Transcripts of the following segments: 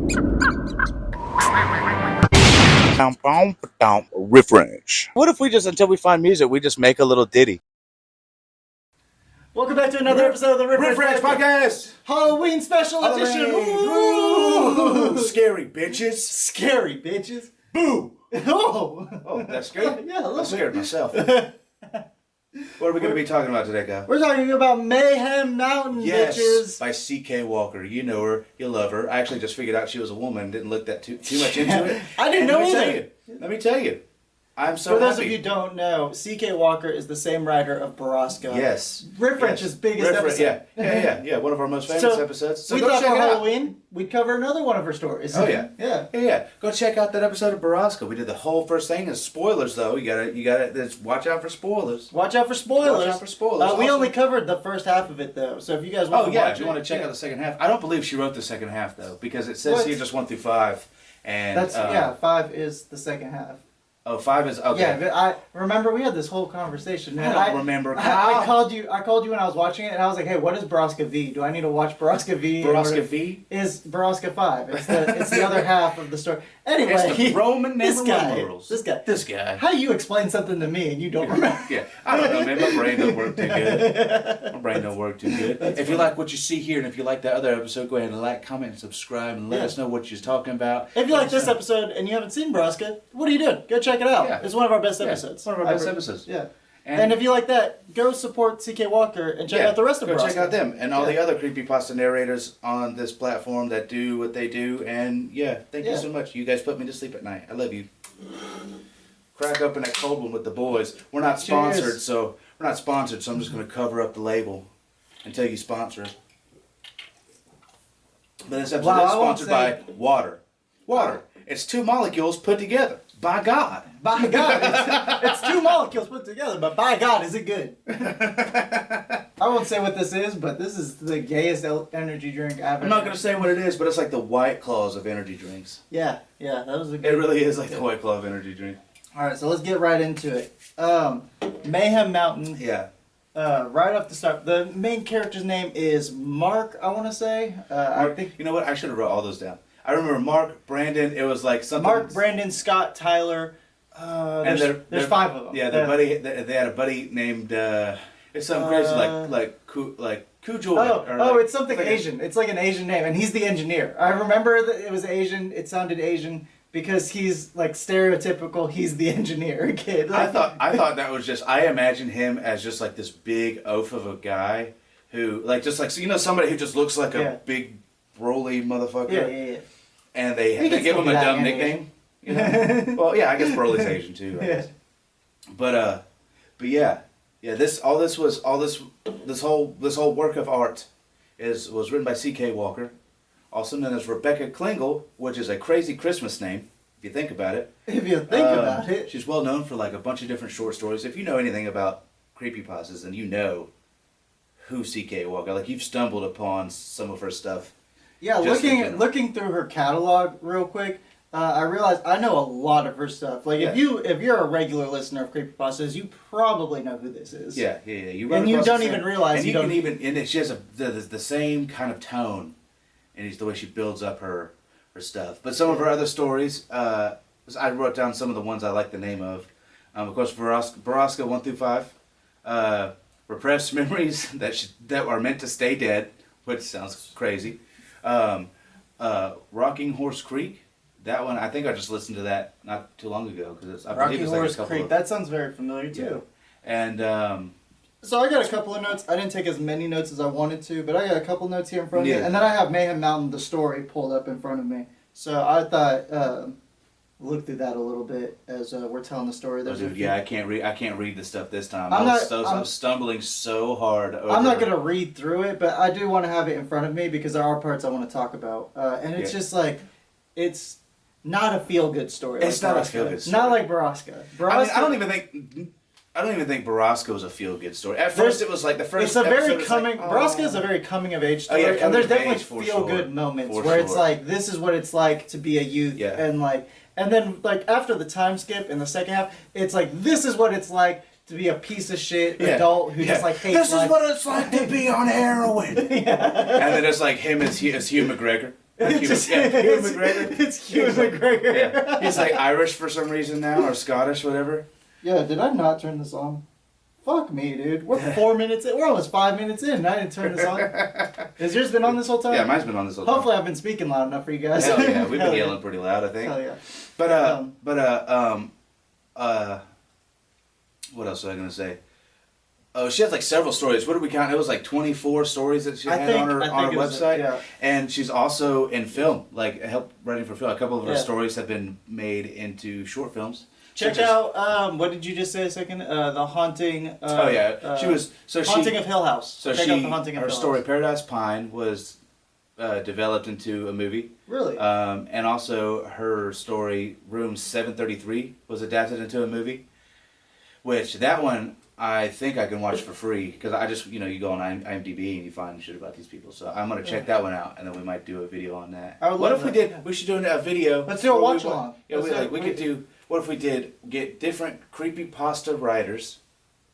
Riff. What if we just, until we find music, we just make a little ditty? Welcome back to another episode of the Riff Podcast! Halloween special edition! Ooh, scary bitches. Scary bitches! Boo! Oh, That's good? Yeah, a little I bit. scared myself. What are we going to be talking about today, Kyle? We're talking about Mayhem Mountain, Yes, bitches! by C.K. Walker. You know her. You love her. I actually just figured out she was a woman. Didn't look that too much into it. I didn't know either. Let me tell you. I'm so For those happy. of you who don't know, C.K. Walker is the same writer of Baraska. Yes. Riffrench's biggest episode. Yeah. One of our most famous episodes. So we go thought check for it out. Halloween, we'd cover another one of her stories. Oh yeah. Yeah. Go check out that episode of Baraska. We did the whole first thing. As spoilers though, you gotta just watch out for spoilers. Watch out for spoilers. Watch out for spoilers. We only covered the first half of it though, so if you guys want to watch if you want to check out the second half. I don't believe she wrote the second half though, because it says here just 1 through 5, and that's 5 is the second half. Oh, 5 is okay. Yeah, but I remember we had this whole conversation. Man. I don't remember. I called you when I was watching it, and I was like, "Hey, what is Baraska V? Do I need to watch Baraska V?" Baraska V is Baraska 5. It's the other half of the story. Anyway, it's the Roman numerals. This guy. How do you explain something to me and you don't remember? Yeah, I don't know, man. My brain don't work too good. If you like what you see here, and if you like that other episode, go ahead and like, comment, and subscribe, and let us know what you're talking about. If you like this episode and you haven't seen Baraska, what are you doing? Go check it out. Yeah. It's one of our best episodes. One of our best episodes. Yeah. And if you like that, go support C.K. Walker and check out the rest of Baraska. Go check out them and all the other creepypasta narrators on this platform that do what they do. And thank you so much. You guys put me to sleep at night. I love you. Crack open that cold one with the boys. We're not sponsored, so I'm just going to cover up the label until you sponsor us. But this episode is sponsored by water. Water. It's 2 molecules put together. By God. By God. It's 2 molecules put together, but by God, is it good? I won't say what this is, but this is the gayest energy drink I've ever. I'm not going to say what it is, but it's like the White Claws of energy drinks. Yeah, that was a good. It really is like the White Claw of energy drink. Alright, so let's get right into it. Mayhem Mountain. Yeah. Right off the start, the main character's name is Mark, I want to say. I think. You know what? I should have wrote all those down. I remember Mark, Brandon, it was like something... Mark, Brandon, Scott, Tyler, there's 5 of them. Yeah, they had a buddy named, it's something crazy like Cujoy. It's something Asian. It's like an Asian name, and he's the engineer. I remember that it was Asian, it sounded Asian, because he's like stereotypical, he's the engineer kid. I thought that was just, I imagined him as just like this big oaf of a guy who, somebody who just looks like a big, broly motherfucker. Yeah. And they give him a dumb nickname. You know? Well, yeah, I guess Broly's Asian too. I guess. But this whole work of art was written by C.K. Walker, also known as Rebecca Klingel, which is a crazy Christmas name if you think about it. About it, she's well known for like a bunch of different short stories. If you know anything about creepypastas, then you know who C.K. Walker. Like you've stumbled upon some of her stuff. Yeah, looking through her catalog real quick, I realized I know a lot of her stuff. Like if you're a regular listener of creepypastas, you probably know who this is. Yeah. You don't even realize. And she has the same kind of tone, and it's the way she builds up her stuff. But some of her other stories, I wrote down some of the ones I like the name of. Of course, Baraska 1 through 5, repressed memories that are meant to stay dead, which sounds crazy. Rocking Horse Creek, that one I think I just listened to that not too long ago because Rocking Horse Creek. That sounds very familiar too. Yeah. And so I got a couple of notes. I didn't take as many notes as I wanted to, but I got a couple notes here in front of me, and then I have Mayhem Mountain, the story, pulled up in front of me. So I thought look through that a little bit as we're telling the story. I can't read the stuff this time. I'm stumbling so hard. I'm not gonna read through it, but I do want to have it in front of me because there are parts I want to talk about, and it's just like it's not a feel-good story. It's not a feel-good story. Not like Baraska. I don't even think Baraska was a feel-good story. At first, it was like the first. It's a very Baraska is a very coming-of-age story, and there's definitely feel-good moments where it's like this is what it's like to be a youth, and then like after the time skip in the second half, it's like this is what it's like to be a piece of shit adult who just like hates life. This is what it's like to be on heroin. And then it's like him as Hugh McGregor. McGregor. It's Hugh McGregor. Yeah. He's like Irish for some reason now, or Scottish, whatever. Yeah, did I not turn this on? Fuck me, dude. We're 4 minutes in. We're almost 5 minutes in, and I didn't turn this on. Has yours been on this whole time? Yeah, mine's been on this whole time. Hopefully I've been speaking loud enough for you guys. Hell yeah, we've been yelling pretty loud, I think. Hell yeah. What else was I gonna say? Oh, she has like several stories. What did we count? It was like 24 stories that she had on her website. Yeah. And she's also in film, like help writing for film. A couple of her stories have been made into short films. Check out, what did you just say a second? The Haunting... she was... Haunting of Hill House. So check out the Haunting of her Hill story, House. Paradise Pine, was developed into a movie. Really? And also her story, Room 733, was adapted into a movie. Which, that one, I think I can watch for free. Because I just, you go on IMDb and you find shit about these people. So I'm going to check that one out. And then we might do a video on that. What if we did... Yeah. We should do a video. Let's do a watch-along. Yeah, we could do... What if we did get different creepypasta writers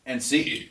and see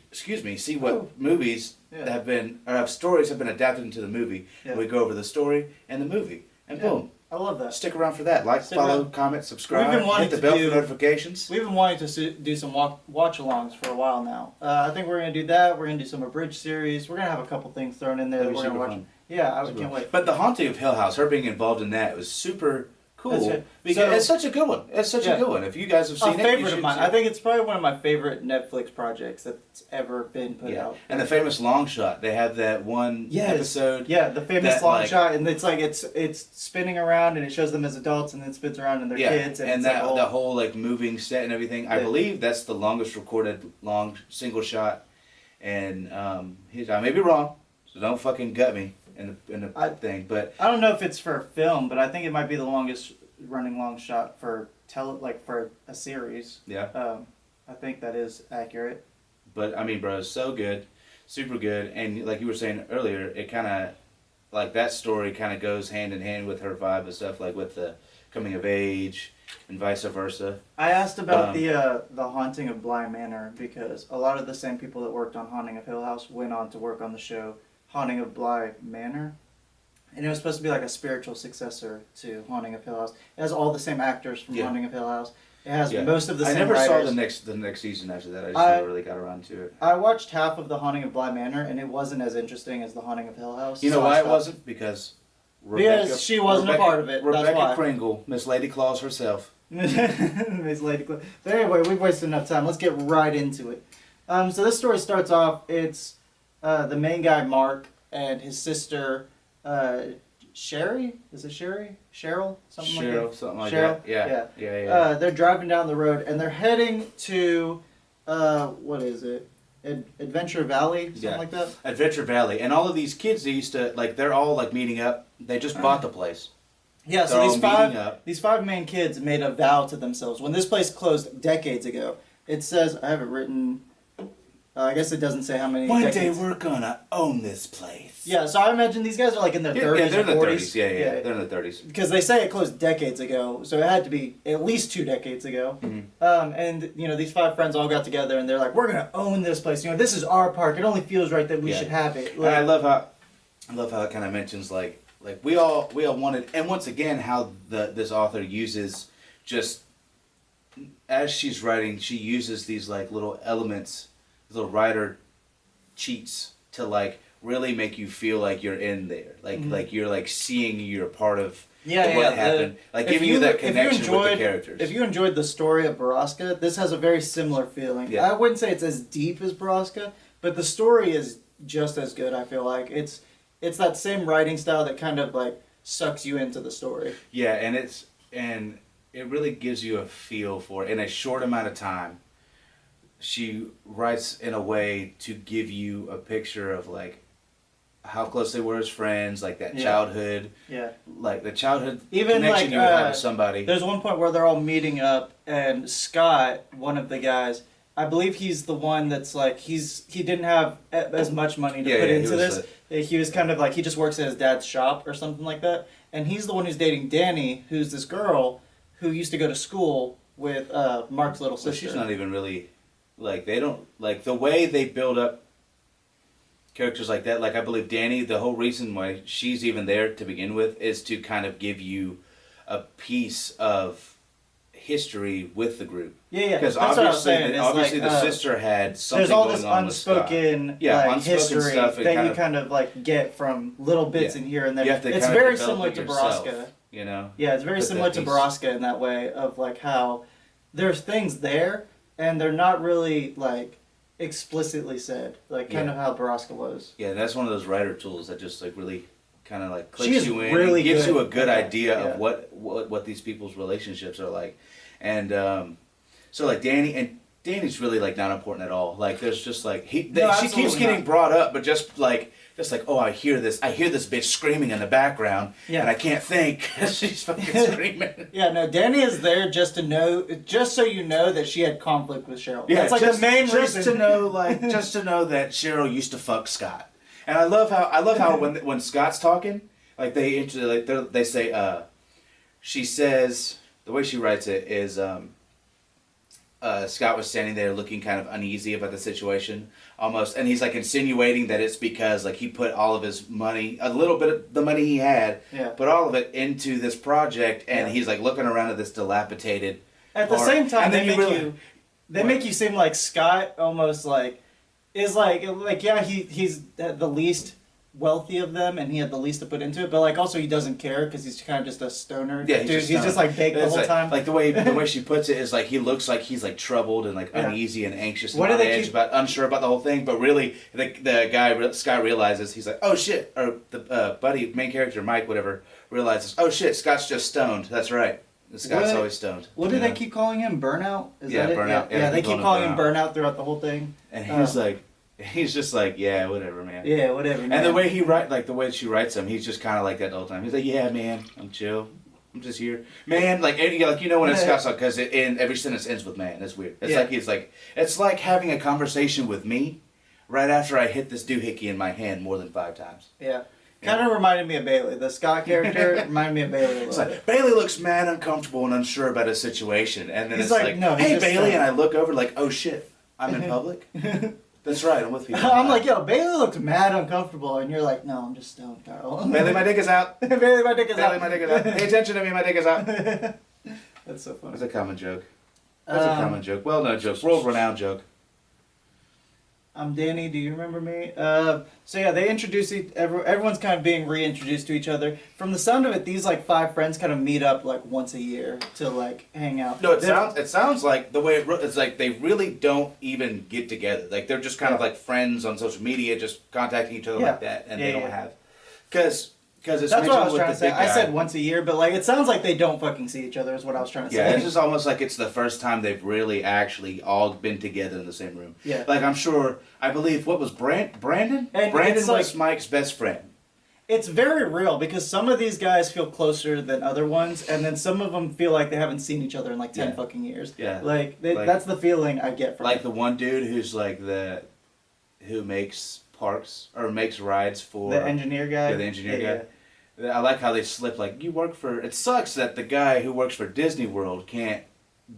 what movies have been, or have stories have been adapted into the movie. Yeah. And we go over the story and the movie. And boom. I love that. Stick around for that. Follow, comment, subscribe, hit the bell for notifications. We've been wanting to do some watch-alongs for a while now. I think we're going to do that. We're going to do some abridged series. We're going to have a couple things thrown in there that we're going to watch. Yeah, I can't wait. But the Haunting of Hill House, her being involved in that was super... cool. Because it's such a good one. It's such a good one. If you guys have seen it, favorite of mine. I think it's probably one of my favorite Netflix projects that's ever been put out. And the famous long shot. They have that one episode. Yeah, the famous long shot, and it's like it's spinning around, and it shows them as adults, and then spins around and their kids, and that the whole like moving set and everything. I believe that's the longest recorded long single shot. And I may be wrong, so don't fucking gut me. In the thing, but I don't know if it's for film, but I think it might be the longest running long shot for for a series. Yeah. I think that is accurate. But I mean, bro, it's so good, super good, and like you were saying earlier, it kind of like that story kind of goes hand in hand with her vibe and stuff, like with the coming of age and vice versa. I asked about the Haunting of Bly Manor because a lot of the same people that worked on Haunting of Hill House went on to work on the show Haunting of Bly Manor, and it was supposed to be like a spiritual successor to Haunting of Hill House. It has all the same actors from Haunting of Hill House. It has most of the same writers. I never saw the next season after that. I just never really got around to it. I watched half of the Haunting of Bly Manor, and it wasn't as interesting as the Haunting of Hill House. You know why it wasn't? Because she wasn't a part of it. Rebecca Pringle, Miss Lady Claus herself. Miss Lady Claus. But anyway, we've wasted enough time. Let's get right into it. So this story starts off. It's the main guy, Mark, and his sister, Sherry? Is it Sherry? Cheryl? Something like that. Yeah. They're driving down the road, and they're heading to, what is it? Adventure Valley? Something like that? Adventure Valley. And all of these kids, they're all like meeting up. They just bought the place. Yeah, so these five main kids made a vow to themselves. When this place closed decades ago, it says, I have it written... I guess it doesn't say how many decades. One day we're gonna own this place. Yeah, so I imagine these guys are like in their 30s or 40s. They're in the 30s. Yeah, they're in the 30s. Because they say it closed decades ago, so it had to be at least 2 decades ago. Mm-hmm. And, these 5 friends all got together and they're like, we're gonna own this place. This is our park. It only feels right that we should have it. Like, I love how it kind of mentions like we all wanted, and once again how this author uses just, as she's writing, she uses these like little elements, little writer cheats to like really make you feel like you're in there, like you're like seeing you're part of what happened, like giving you that connection with the characters. If you enjoyed the story of Baraska, this has a very similar feeling. I wouldn't say it's as deep as Baraska, but the story is just as good. I feel like it's that same writing style that kind of like sucks you into the story. Yeah, and it really gives you a feel for it in a short amount of time. She writes in a way to give you a picture of like how close they were as friends, like that childhood, like the childhood even connection like, you would have with somebody. There's one point where they're all meeting up, and Scott, one of the guys, I believe he's the one that's like he didn't have as much money to put into this. He was kind of like he just works at his dad's shop or something like that, and he's the one who's dating Danny, who's this girl who used to go to school with Mark's little sister. Well, she's not even really. Like, they don't, like, the way they build up characters like that. Like I believe Danny, the whole reason why she's even there to begin with is to kind of give you a piece of history with the group. Yeah. Because obviously the sister had something there's all going this on unspoken, with Scott. Unspoken history stuff that you kind of like get from little bits in here and there. It's very similar to Baraska. You know? Yeah, it's very similar to Baraska in that way of like how there's things there and they're not really like explicitly said, like kind of how Baraska was. Yeah, that's one of those writer tools that just like really kind of like clicks you in, really and gives you a good idea of what these people's relationships are like, and so like Danny's really like not important at all. Like there's just like she keeps getting brought up, but just like oh I hear this bitch screaming in the background, and I can't think she's fucking screaming. Yeah, no, Danny is there just so you know that she had conflict with Cheryl. Yeah, that's like the main reason. Just to know that Cheryl used to fuck Scott. And I love how when Scott's talking, like they say she says the way she writes it is Scott was standing there looking kind of uneasy about the situation almost, and he's like insinuating that it's because like he put all of his money, a little bit of the money he had, put all of it into this project, and he's like looking around at this dilapidated. At the same time, they make you seem like Scott almost like is like he's the least wealthy of them and he had the least to put into it, but like also he doesn't care because he's kind of just a stoner. Yeah, he's just like baked the whole time. Like the way she puts it is like he looks like he's like troubled and like uneasy and anxious and on edge unsure about the whole thing. But really, the guy Scott realizes he's like, oh shit, or the main character Mike whatever realizes, oh shit, Scott's just stoned. That's right. Scott's always stoned. What do they keep calling him? Burnout? Is that it? Burnout. Yeah, they keep calling him burnout throughout the whole thing. And he's just like, yeah, whatever, man. Yeah, whatever, man. And the way the way she writes him, he's just kind of like that the whole time. He's like, yeah, man, I'm chill. I'm just here. Man, like when it's Scott's like, because every sentence ends with man. That's weird. It's like having a conversation with me right after I hit this doohickey in my hand more than 5 times. Yeah. Kind of reminded me of Bailey. The Scott character reminded me of Bailey a little bit. Bailey looks mad, uncomfortable, and unsure about his situation. And then he's it's like no, hey, Bailey, and I look over like, oh shit, I'm in public? That's right, I'm with people. I'm like, yo, Bailey looks mad uncomfortable, and you're like, no, I'm just stoned, Carl. Bailey, my dick is out. Bailey, my dick is out. Bailey, my dick is out. Pay attention to me, my dick is out. That's so funny. That's a common joke. That's a common joke. Well-known joke. World-renowned joke. I'm Danny, do you remember me? So yeah, they introduce everyone's kind of being reintroduced to each other. From the sound of it, these like 5 friends kind of meet up like once a year to like hang out. No, it sounds like the way it's like they really don't even get together. Like they're just kind of like friends on social media, just contacting each other like that, and they don't have because it's that's what I was trying to say. I said once a year, but like it sounds like they don't fucking see each other. Is what I was trying to say. Yeah, it's just almost like it's the first time they've really actually all been together in the same room. Yeah, like I believe what was Brandon? And Brandon was Mike's best friend. It's very real because some of these guys feel closer than other ones, and then some of them feel like they haven't seen each other in like 10 fucking years. Yeah, like that's the feeling I get from like the one dude who's like who makes parks or makes rides for the engineer guy. Yeah, the engineer guy. I like how they slip like you work for. It sucks that the guy who works for Disney World can't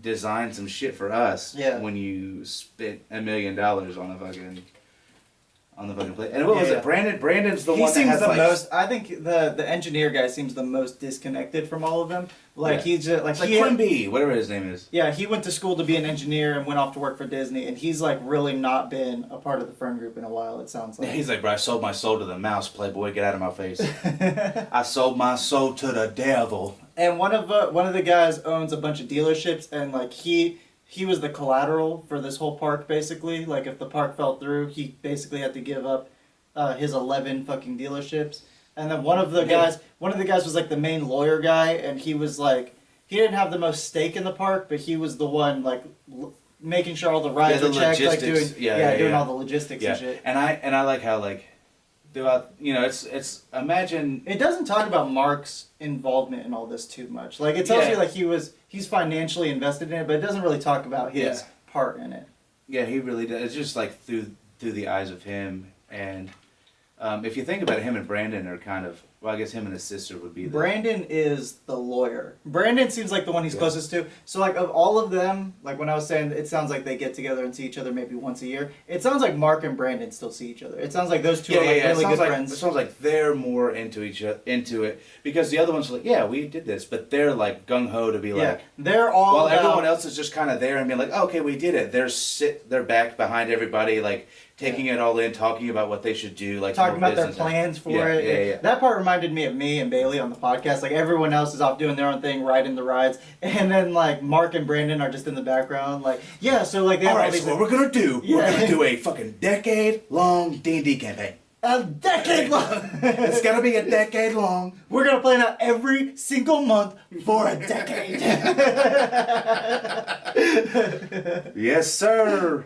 design some shit for us. Yeah. When you spent $1 million on the fucking place. And what was it? Brandon's the one that has the most. I think the engineer guy seems the most disconnected from all of them. Like he's just like Quimby, whatever his name is. Yeah, he went to school to be an engineer and went off to work for Disney, and he's like really not been a part of the friend group in a while. It sounds like. He's like, bro, I sold my soul to the mouse, playboy. Get out of my face. I sold my soul to the devil. And one of the guys owns a bunch of dealerships, and like he was the collateral for this whole park basically. Like if the park fell through, he basically had to give up his 11 fucking dealerships. And then one of the guys was like the main lawyer guy, and he was like, he didn't have the most stake in the park, but he was the one like making sure all the rides were checked, like doing all the logistics and shit. And I like how like throughout, it's imagine it doesn't talk about Mark's involvement in all this too much. Like it tells you like he's financially invested in it, but it doesn't really talk about his part in it. Yeah, he really does. It's just like through the eyes of him. And if you think about it, him and Brandon are kind of Well, I guess him and his sister would be. Brandon is the lawyer. Brandon seems like the one he's closest to. So like of all of them, like when I was saying, it sounds like they get together and see each other maybe once a year. It sounds like Mark and Brandon still see each other. It sounds like those two are like really good friends. It sounds like they're more into it because the other ones are like, yeah, we did this, but they're like gung ho to be like. They're all. While everyone else is just kind of there and being like, oh, okay, we did it. They're back behind everybody, like. Taking it all in, talking about what they should do, like talking about their plans for it. Yeah. That part reminded me of me and Bailey on the podcast. Like everyone else is off doing their own thing, riding the rides, and then like Mark and Brandon are just in the background. Like so like they have all right. So what we're gonna do? We're gonna do a fucking decade-long D&D campaign. A decade long. It's gonna be a decade long. We're gonna plan out every single month for a decade. Yes, sir.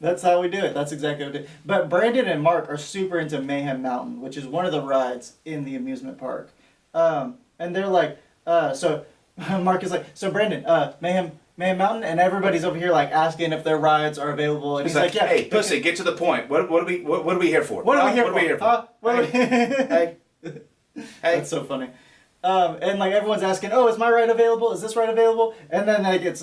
That's how we do it. That's exactly what we do. But Brandon and Mark are super into Mayhem Mountain, which is one of the rides in the amusement park. And they're like, so Mark is like, so Brandon, Mayhem Mountain, and everybody's over here like asking if their rides are available. And he's like, yeah. Hey, pussy, get to the point. What are we here for? What are we here for? Hey. That's so funny. And like everyone's asking, oh, is my ride available? Is this ride available? And then like it's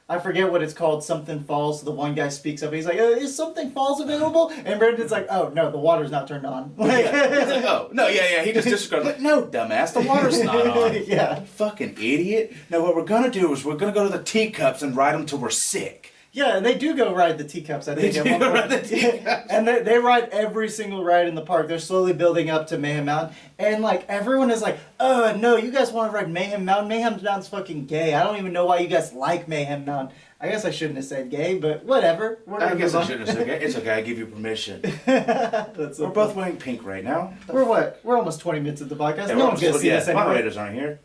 I forget what it's called. Something Falls. The one guy speaks up. He's like, is Something Falls available? And Brandon's like, oh no, the water's not turned on. Like, He's like, oh no, yeah. He just disregards like, no, dumbass, the water's not on. Yeah, fucking idiot. No, what we're gonna do is we're gonna go to the teacups and ride them till we're sick. Yeah, and they do go ride the teacups, I think. They do ride the teacups. And they ride every single ride in the park. They're slowly building up to Mayhem Mountain. And, like, everyone is like, oh, no, you guys want to ride Mayhem Mountain? Mayhem Mountain's fucking gay. I don't even know why you guys like Mayhem Mountain. I guess I shouldn't have said gay, but whatever. I guess I shouldn't have said gay. It's okay, I give you permission. We're both wearing pink right now. We're what? We're almost 20 minutes of the podcast. No one's going to see this anyway. Moderators aren't here.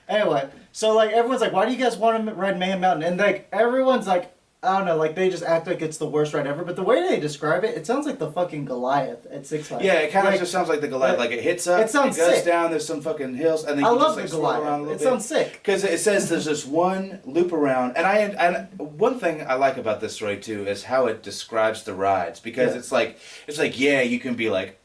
Anyway, so, like, everyone's like, why do you guys want to ride Mayhem Mountain? And, like, everyone's like, I don't know, like they just act like it's the worst ride ever, but the way they describe it, it sounds like the fucking Goliath at Six Flags. Yeah, it kind of just sounds like the Goliath. Like it hits up, it goes sick. Down, there's some fucking hills, and then you just like swirl around a little bit. It sounds sick. Because it says there's this one loop around, and one thing I like about this story too is how it describes the rides, because it's like yeah, you can be like,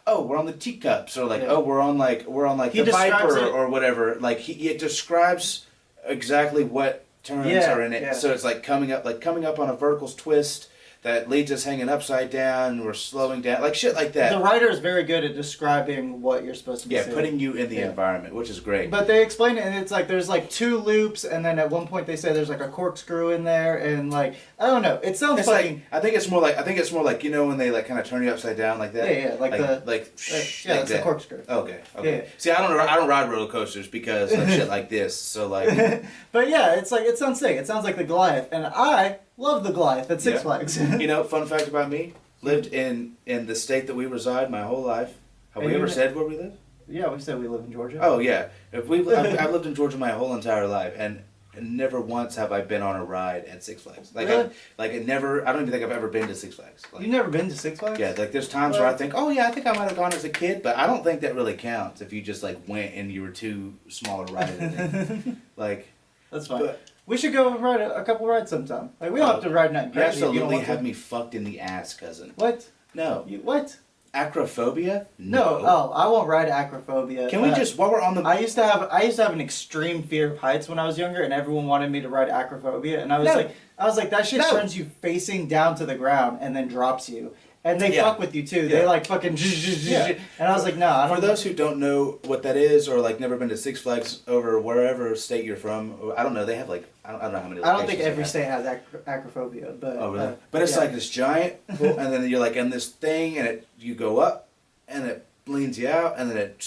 oh, we're on the teacups, or like oh, we're on like the Viper or whatever. Like it describes exactly what turns are in it, so it's like coming up on a vertical twist that leads us hanging upside down. We're slowing down, like shit like that. The writer is very good at describing what you're supposed to be seeing. Putting you in the environment, which is great. But they explain it, and it's like there's like 2 loops, and then at one point they say there's like a corkscrew in there, and like I don't know, it sounds fucking. Like, I think it's more like you know when they like kind of turn you upside down like that. Yeah, like that's the corkscrew. Okay. Yeah. See, I don't ride roller coasters because of shit like this. So like. But yeah, it's like it sounds sick. It sounds like the Goliath, and I love the Goliath at Six Flags. You know, fun fact about me: lived in the state that we reside my whole life. Have we ever said where we live? Yeah, we said we live in Georgia. Oh yeah, I've lived in Georgia my whole entire life, and never once have I been on a ride at Six Flags. Like really? I don't even think I've ever been to Six Flags. Like, you've never been to Six Flags? Yeah, like there's times where I think, oh yeah, I think I might have gone as a kid, but I don't think that really counts if you just like went and you were too small to ride it. Like that's fine. We should go ride a couple rides sometime. Like we don't have to ride night. You absolutely have me fucked in the ass, cousin. What? No. What? Acrophobia? No. Oh, I won't ride acrophobia. Can we just while we're on the? I used to have an extreme fear of heights when I was younger, and everyone wanted me to ride acrophobia, and I was like, that shit turns you facing down to the ground and then drops you. And they fuck with you too. They like fucking and I was like, no, I don't. For those who don't know what that is, or like never been to Six Flags over wherever state you're from, I don't know. They have like I don't know how many. I don't think every state has acrophobia, but really? But it's like this giant, and then you're like in this thing, and you go up, and it leans you out, and then it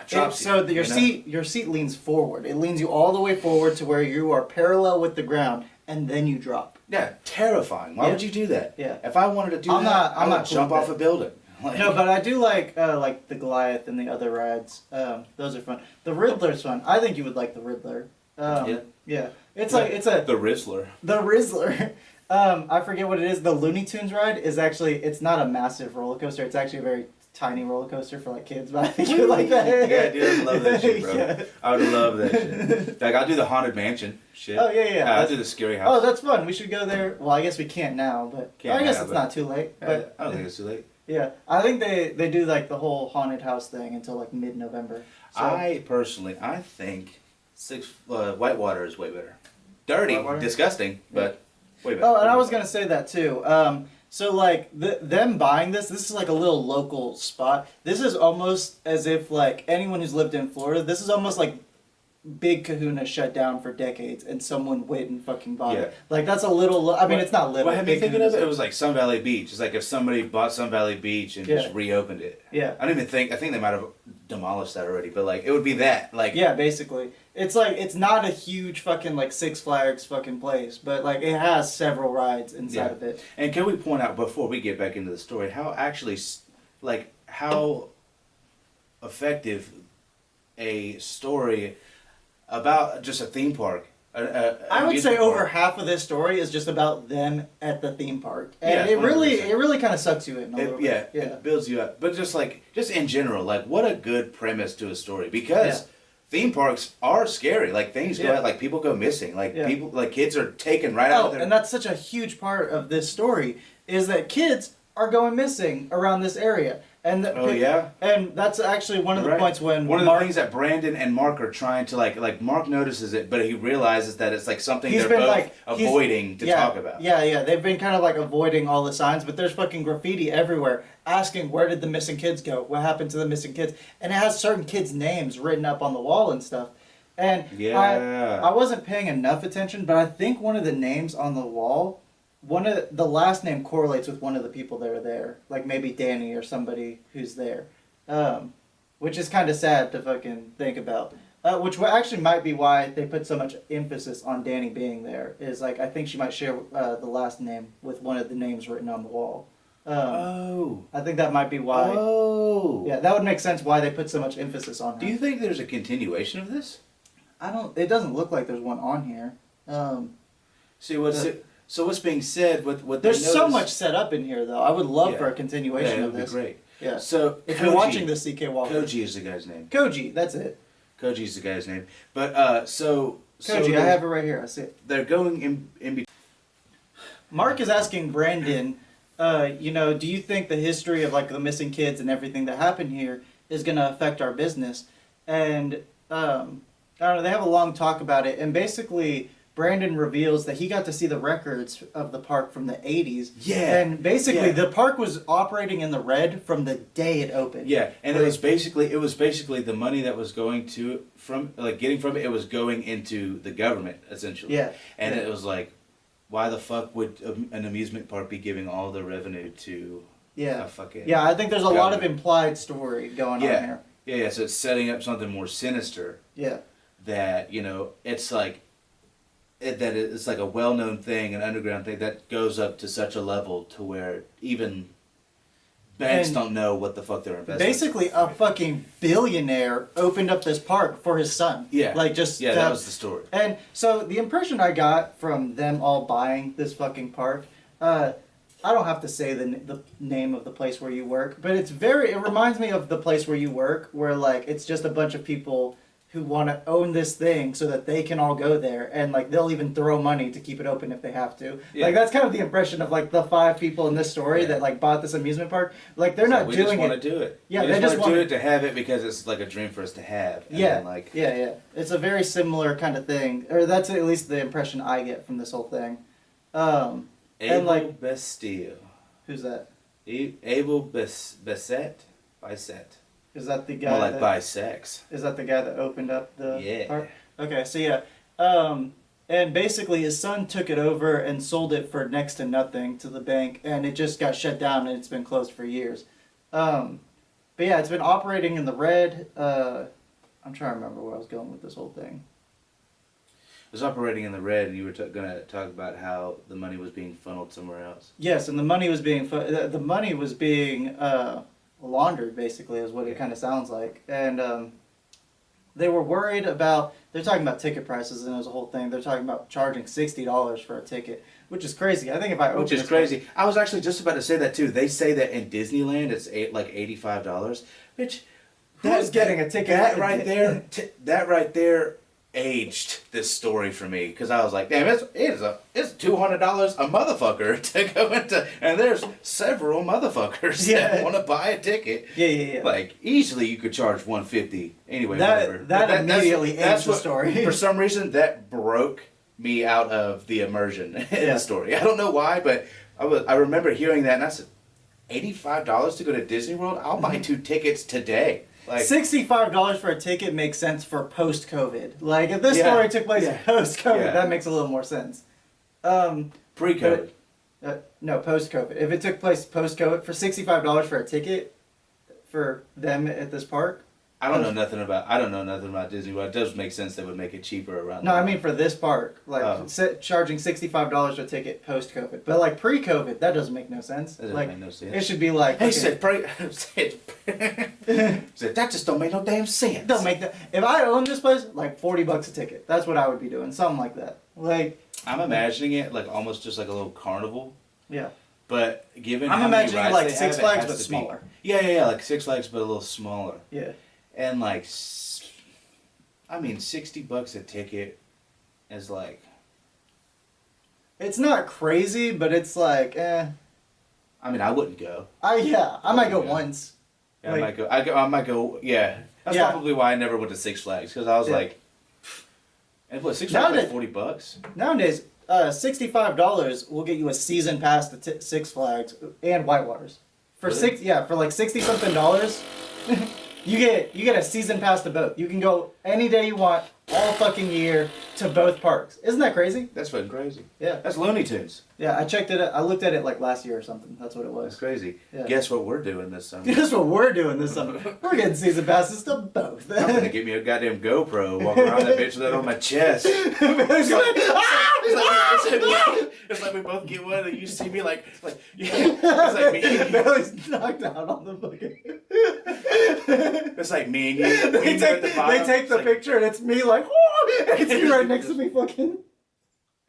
drops you. So your seat leans forward. It leans you all the way forward to where you are parallel with the ground, and then you drop. Yeah, terrifying. Why would you do that? Yeah. If I wanted to do that, I would jump off a building. Like, no, but I do like the Goliath and the other rides. Those are fun. The Riddler's fun. I think you would like the Riddler. Yeah. It's the Rizzler. The Rizzler. I forget what it is. The Looney Tunes ride is actually, it's not a massive roller coaster. It's actually a very tiny roller coaster for like kids, but I think you would like that. Yeah, dude, I love that shit, bro. Yeah. I would love that shit. Like, I'll do the Haunted Mansion shit. Oh, yeah. I'll do the Scary House. Oh, that's fun. We should go there. Well, I guess we can't now, but I guess it's not too late. But I don't think it's too late. Yeah, I think they do like the whole haunted house thing until like mid-November. So, I think Whitewater is way better. Dirty, Whitewater? disgusting, but way better. Oh, and I was gonna say that too. So like them buying this is like a little local spot. This is almost as if like anyone who's lived in Florida, this is almost like Big Kahuna shut down for decades and someone went and fucking bought it. Like that's a little. I mean, it's not living. What had me thinking of it? It was like Sun Valley Beach. It's like if somebody bought Sun Valley Beach and just reopened it. Yeah. I don't even think. I think they might have demolished that already. But like, it would be that. Like. Yeah, basically, it's like it's not a huge fucking like Six Flags fucking place, but like it has several rides inside of it. And can we point out before we get back into the story how actually, like how effective a story about just a theme park. I would say over half of this story is just about them at the theme park, and it really kind of sucks you in a little bit. Yeah, it builds you up. But just in general, like what a good premise to a story because theme parks are scary. Like things go out, like people go missing, like people, like kids are taken right out of there. And that's such a huge part of this story is that kids are going missing around this area. And and that's actually one of the points when one of the things that Brandon and Mark are trying to like Mark notices it, but he realizes that it's like something they're both avoiding to talk about. Yeah, they've been kind of like avoiding all the signs, but there's fucking graffiti everywhere asking where did the missing kids go? What happened to the missing kids? And it has certain kids' names written up on the wall and stuff. And I wasn't paying enough attention, but I think one of the names on the wall, one of the last name correlates with one of the people that are there, like maybe Danny or somebody who's there, which is kind of sad to fucking think about. Which actually might be why they put so much emphasis on Danny being there. Is like I think she might share the last name with one of the names written on the wall. I think that might be why. Yeah, that would make sense why they put so much emphasis on her. Do you think there's a continuation of this? I don't. It doesn't look like there's one on here. See what's it. So what's being said? What there's so much set up in here, though. I would love for a continuation of this. That would be great. Yeah. So if you're watching this, CK Walker. Koji is the guy's name. Koji, that's it. Koji is the guy's name. But Koji, I have it right here. I see it. They're going in between. Mark is asking Brandon, do you think the history of like the missing kids and everything that happened here is going to affect our business? And I don't know. They have a long talk about it, and basically Brandon reveals that he got to see the records of the park from the 80s. Yeah. And basically the park was operating in the red from the day it opened. Yeah, and it was basically the money that was going to getting from it was going into the government essentially. Yeah. And it was like, why the fuck would an amusement park be giving all the revenue to a fucking I think there's a lot of implied story going on here. Yeah, so it's setting up something more sinister. Yeah. That, it's like it's like a well-known thing, an underground thing that goes up to such a level to where even banks don't know what the fuck they're investing. Basically, a fucking billionaire opened up this park for his son. Yeah. That was the story. And so the impression I got from them all buying this fucking park, I don't have to say the name of the place where you work, but it reminds me of the place where you work, where like it's just a bunch of people who want to own this thing so that they can all go there, and like they'll even throw money to keep it open if they have to. Yeah. Like that's kind of the impression of like the 5 people in this story that like bought this amusement park. Like they're not doing it. We just want to do it. Yeah, they just want to do it to have it because it's like a dream for us to have. And yeah. It's a very similar kind of thing, or that's at least the impression I get from this whole thing. Abel Bastille. Who's that? Abel Bisset. Is that the guy? More like bisex. Is that the guy that opened up the park? Okay, so and basically his son took it over and sold it for next to nothing to the bank, and it just got shut down and it's been closed for years. But yeah, it's been operating in the red. I'm trying to remember where I was going with this whole thing. It was operating in the red, and you were going to talk about how the money was being funneled somewhere else. Yes, and the money was being laundered, basically, is what it kind of sounds like. And they were worried about, they're talking about ticket prices, and it was a whole thing. They're talking about charging $60 for a ticket, which is crazy. I think if I open Which is crazy. I was actually just about to say that, too. They say that in Disneyland it's like $85, which... Who's getting a ticket? That right there aged this story for me because I was like, damn, it's $200 a motherfucker to go into, and there's several motherfuckers that want to buy a ticket. Yeah. Like easily, you could charge $150 anyway. That immediately aged the story. For some reason, that broke me out of the immersion in the story. I don't know why, but I remember hearing that, and I said, $85 to go to Disney World? I'll buy 2 tickets today. Like $65 for a ticket makes sense for post-COVID. Like if this story took place post-COVID, that makes a little more sense. Pre-COVID. No, post-COVID. If it took place post-COVID, for $65 for a ticket for them at this park. I don't know nothing about Disney World. It does make sense they would make it cheaper around. No, I mean for this park, like charging $65 a ticket post-COVID, but like pre-COVID, that doesn't make no sense. That doesn't make no sense. It should be like. Hey, said that just don't make no damn sense. Don't make that. If I owned this place, like $40 a ticket. That's what I would be doing. Something like that. Like. I'm imagining it like almost just like a little carnival. Yeah. But given I'm how many imagining rides like they Six have, Flags it but has to smaller. Be, yeah, like Six Flags but a little smaller. Yeah. And like, I mean, $60 a ticket is like. It's not crazy, but it's like, eh. I mean, I wouldn't go. I might go once. Yeah, like, I might go. Yeah, that's probably why I never went to Six Flags because I was like, and what Six Flags like $40? Nowadays, $65 will get you a season pass to Six Flags and Whitewaters. For really? for like $60-something dollars. You get a season pass to both. You can go any day you want, all fucking year, to both parks. Isn't that crazy? That's fucking crazy. Yeah. That's Looney Tunes. Yeah, I checked it. I looked at it like last year or something. That's what it was. That's crazy. Yeah. Guess what we're doing this summer? Guess what we're doing this summer? We're getting season passes to both. I'm gonna get me a goddamn GoPro, walk around that bitch with that on my chest. It's like we both get one, and you see me like it's like me. Bailey's knocked out on the fucking. It's like me and you. They take the picture, and it's me like, whoo! And it's you right next to me, fucking.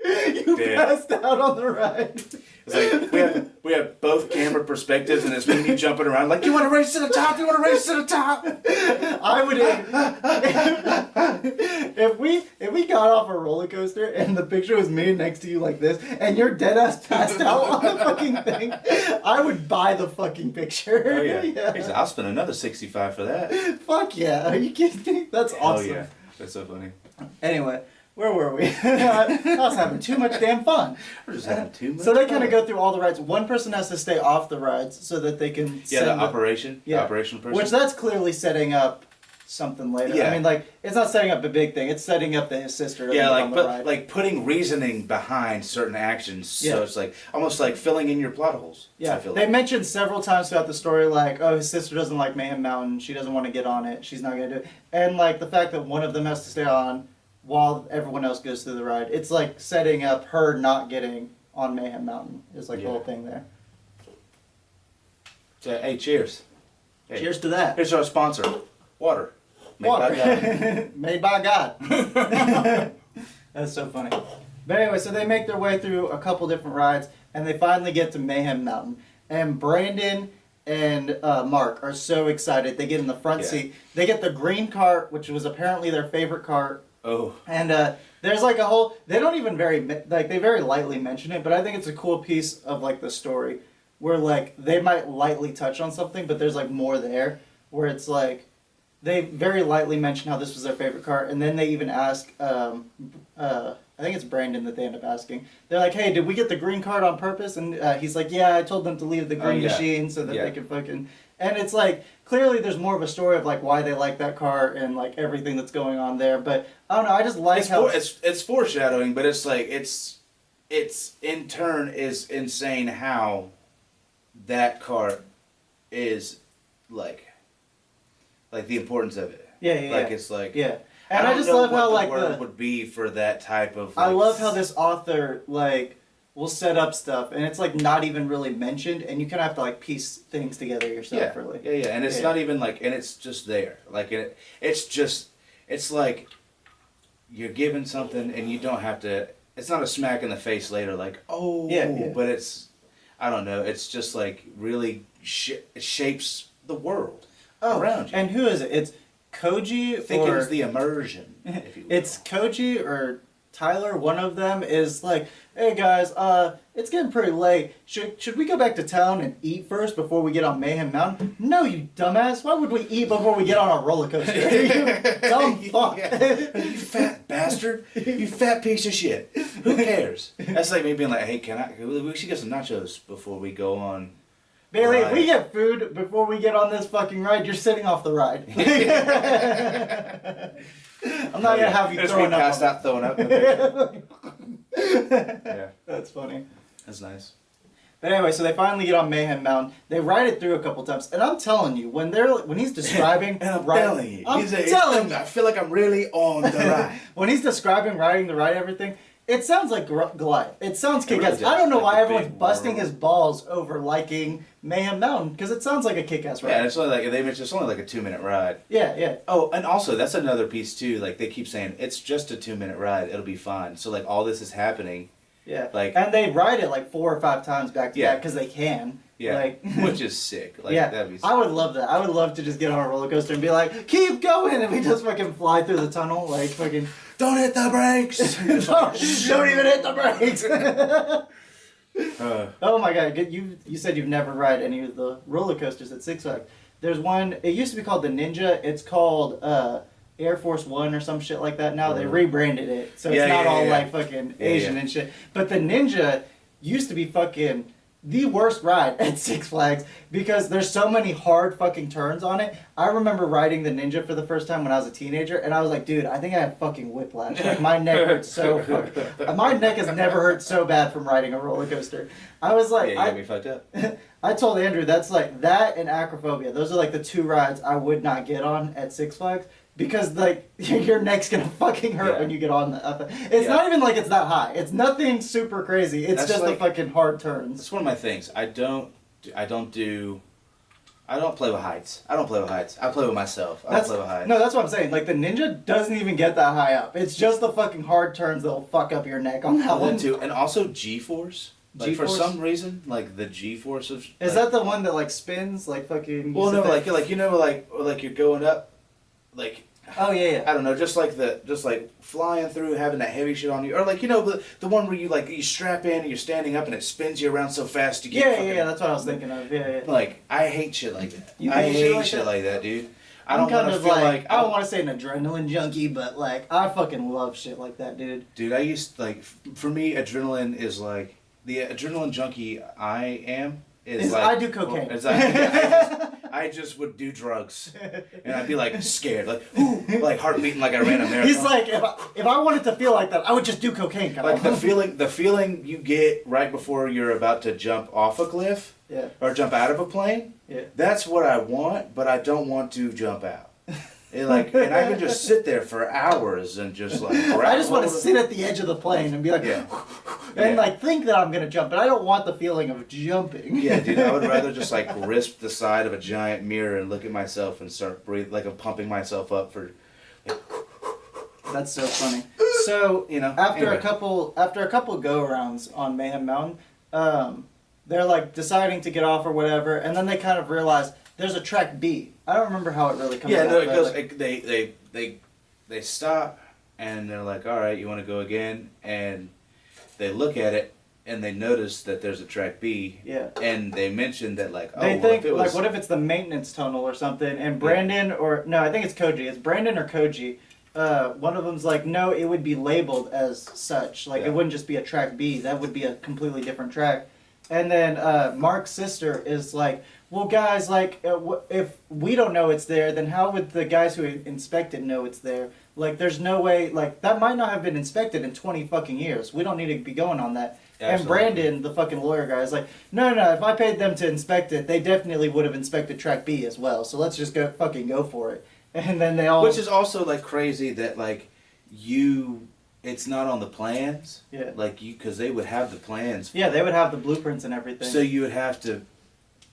You passed out on the ride. It's like we have both camera perspectives, and it's me and you jumping around like, you want to race to the top? You want to race to the top? I would if we got off a roller coaster and the picture was me next to you like this, and you're dead ass passed out on the fucking thing, I would buy the fucking picture. Oh yeah. I'll spend another $65 for that. Fuck yeah! Are you kidding me? That's awesome. Oh yeah, that's so funny. Anyway. Where were we? I was having too much damn fun. We're just having too much So they kind of go through all the rides. One person has to stay off the rides so that they can the operational person. Which that's clearly setting up something later. Yeah. I mean, like, it's not setting up a big thing. It's setting up that his sister doesn't get on the ride. Like putting reasoning behind certain actions. Yeah. So it's like almost like filling in your plot holes. Yeah, they mentioned several times throughout the story, like, oh, his sister doesn't like Mayhem Mountain. She doesn't want to get on it. She's not going to do it. And, like, the fact that one of them has to stay on while everyone else goes through the ride. It's like setting up her not getting on Mayhem Mountain is like the whole thing there. So, hey, cheers. Hey. Cheers to that. Here's our sponsor, water. Made Water. by God. Made by God. That's so funny. But anyway, so they make their way through a couple different rides, and they finally get to Mayhem Mountain. And Brandon and Mark are so excited. They get in the front seat. They get the green cart, which was apparently their favorite cart. Oh. And there's like a whole, they don't even they very lightly mention it, but I think it's a cool piece of like the story where like they might lightly touch on something, but there's like more there where it's like they very lightly mention how this was their favorite car, and then they even ask, I think it's Brandon that they end up asking. They're like, hey, did we get the green card on purpose? And he's like, yeah, I told them to leave the green machine so that they could fucking... And it's like, clearly there's more of a story of like why they like that car and like everything that's going on there. But I don't know, I just like how... It's foreshadowing, but it's like, it's in turn is insane how that car is like the importance of it. Yeah. Like it's like... Yeah. And I just love how like the word would be for that type of... I love how this author like will set up stuff and it's like not even really mentioned and you kind of have to like piece things together yourself really. Yeah. And it's not even like, and it's just there. Like it's like you're given something and you don't have to, it's not a smack in the face later like, oh, but it's, I don't know, it's just like really it shapes the world around you. And who is it? It's Koji Thickens the immersion, if you will. It's Koji or Tyler, one of them is like, hey guys, it's getting pretty late. Should we go back to town and eat first before we get on Mayhem Mountain? No, you dumbass. Why would we eat before we get on a roller coaster? You dumb fuck. You fat bastard. You fat piece of shit. Who cares? That's like me being like, hey, we should get some nachos before we go on. Bailey, if we get food before we get on this fucking ride, you're sitting off the ride. I'm not gonna have you throwing up. Passed out throwing up. Yeah, that's funny. That's nice. But anyway, so they finally get on Mayhem Mountain. They ride it through a couple times, and I'm telling you, when he's describing, and I'm telling you, I feel like I'm really on the ride. When he's describing riding the ride, everything. It sounds like Goliath. It sounds kick-ass. Really I don't know like why everyone's busting his balls over liking Mayhem Mountain, because it sounds like a kick-ass ride. Yeah, it's only like it's only like a 2-minute ride. Yeah, yeah. Oh, and also that's another piece too. Like they keep saying it's just a 2-minute ride. It'll be fine. So like all this is happening. Yeah. Like, and they ride it like 4 or 5 times back to back because they can. Yeah. Like, which is sick. Like, yeah. That'd be sick. I would love that. I would love to just get on a roller coaster and be like, keep going, and we just fucking fly through the tunnel like fucking. Don't hit the brakes. Don't even hit the brakes. Oh my god! You said you've never ride any of the roller coasters at Six Flags. There's one. It used to be called the Ninja. It's called Air Force One or some shit like that. Now they rebranded it, so it's not all like fucking Asian and shit. But the Ninja used to be fucking the worst ride at Six Flags because there's so many hard fucking turns on it. I remember riding the Ninja for the first time when I was a teenager, and I was like, dude, I think I have fucking whiplash. Like, my neck hurts so fucking. My neck has never hurt so bad from riding a roller coaster. I was like, you got me fucked up. I told Andrew that's like that and acrophobia. Those are like the 2 rides I would not get on at Six Flags. Because like your neck's gonna fucking hurt when you get on the. It's not even like it's that high. It's nothing super crazy. It's just the fucking hard turns. It's one of my things. I don't play with heights. I don't play with heights. I play with myself. I don't play with heights. No, that's what I'm saying. Like the Ninja doesn't even get that high up. It's just the fucking hard turns that'll fuck up your neck on that one too. And also G-force. Like for some reason, like the G-force of. Is that the one that like spins like fucking? Well, no, like you're going up. Like, oh yeah. I don't know, just like flying through, having that heavy shit on you, or like the one where you strap in and you're standing up and it spins you around so fast you get. Yeah, that's what I was thinking of. Yeah. Like I hate shit like that. I hate shit like that, dude. I don't want to feel like I don't want to say an adrenaline junkie, but like I fucking love shit like that, dude. Dude, I used for me, adrenaline is like the adrenaline junkie I am. I do cocaine. I just would do drugs, and I'd be like scared, like ooh, like heart beating like I ran a marathon. He's like, if I wanted to feel like that, I would just do cocaine. Like the feeling you get right before you're about to jump off a cliff, or jump out of a plane. Yeah, that's what I want, but I don't want to jump out. And I can just sit there for hours and just like. I just want to sit at the edge of the plane and be like, and like think that I'm gonna jump, but I don't want the feeling of jumping. Yeah, dude, I would rather just like grasp the side of a giant mirror and look at myself and start breathing, like I'm pumping myself up for. Like, that's so funny. So after a couple go arounds on Mayhem Mountain, they're like deciding to get off or whatever, and then they kind of realize there's a track B. I don't remember how it really comes out. Yeah, no, it goes. Like, they stop and they're like, "All right, you want to go again?" And they look at it and they notice that there's a track B. Yeah. And they mention that like, they think like, what if it's the maintenance tunnel or something? And Brandon or no, I think it's Koji. It's Brandon or Koji. One of them's like, no, it would be labeled as such. Like it wouldn't just be a track B. That would be a completely different track. And then Mark's sister is like, well, guys, like, if we don't know it's there, then how would the guys who inspect it know it's there? Like, there's no way, like, that might not have been inspected in 20 fucking years. We don't need to be going on that. Absolutely. And Brandon, the fucking lawyer guy, is like, no, if I paid them to inspect it, they definitely would have inspected track B as well. So let's just go for it. And then they all... Which is also, like, crazy that, like, it's not on the plans. Yeah. Like, because they would have the plans. Yeah, they would have the blueprints and everything. So you would have to...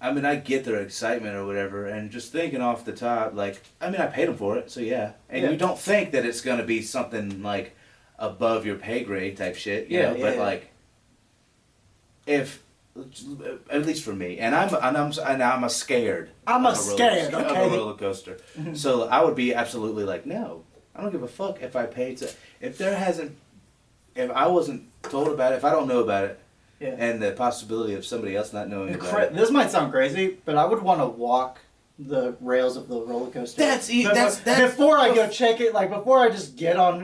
I mean, I get their excitement or whatever, and just thinking off the top, like, I mean, I paid them for it, so yeah. And you don't think that it's going to be something, like, above your pay grade type shit, you know? But, like, if at least for me, and I'm a scared. I'm a scared. Of a roller coaster. So I would be absolutely like, no, I don't give a fuck if I paid to. If I wasn't told about it, if I don't know about it, and the possibility of somebody else not knowing about it. This might sound crazy, but I would want to walk the rails of the roller coaster. That's before I go check it. Like before I just get on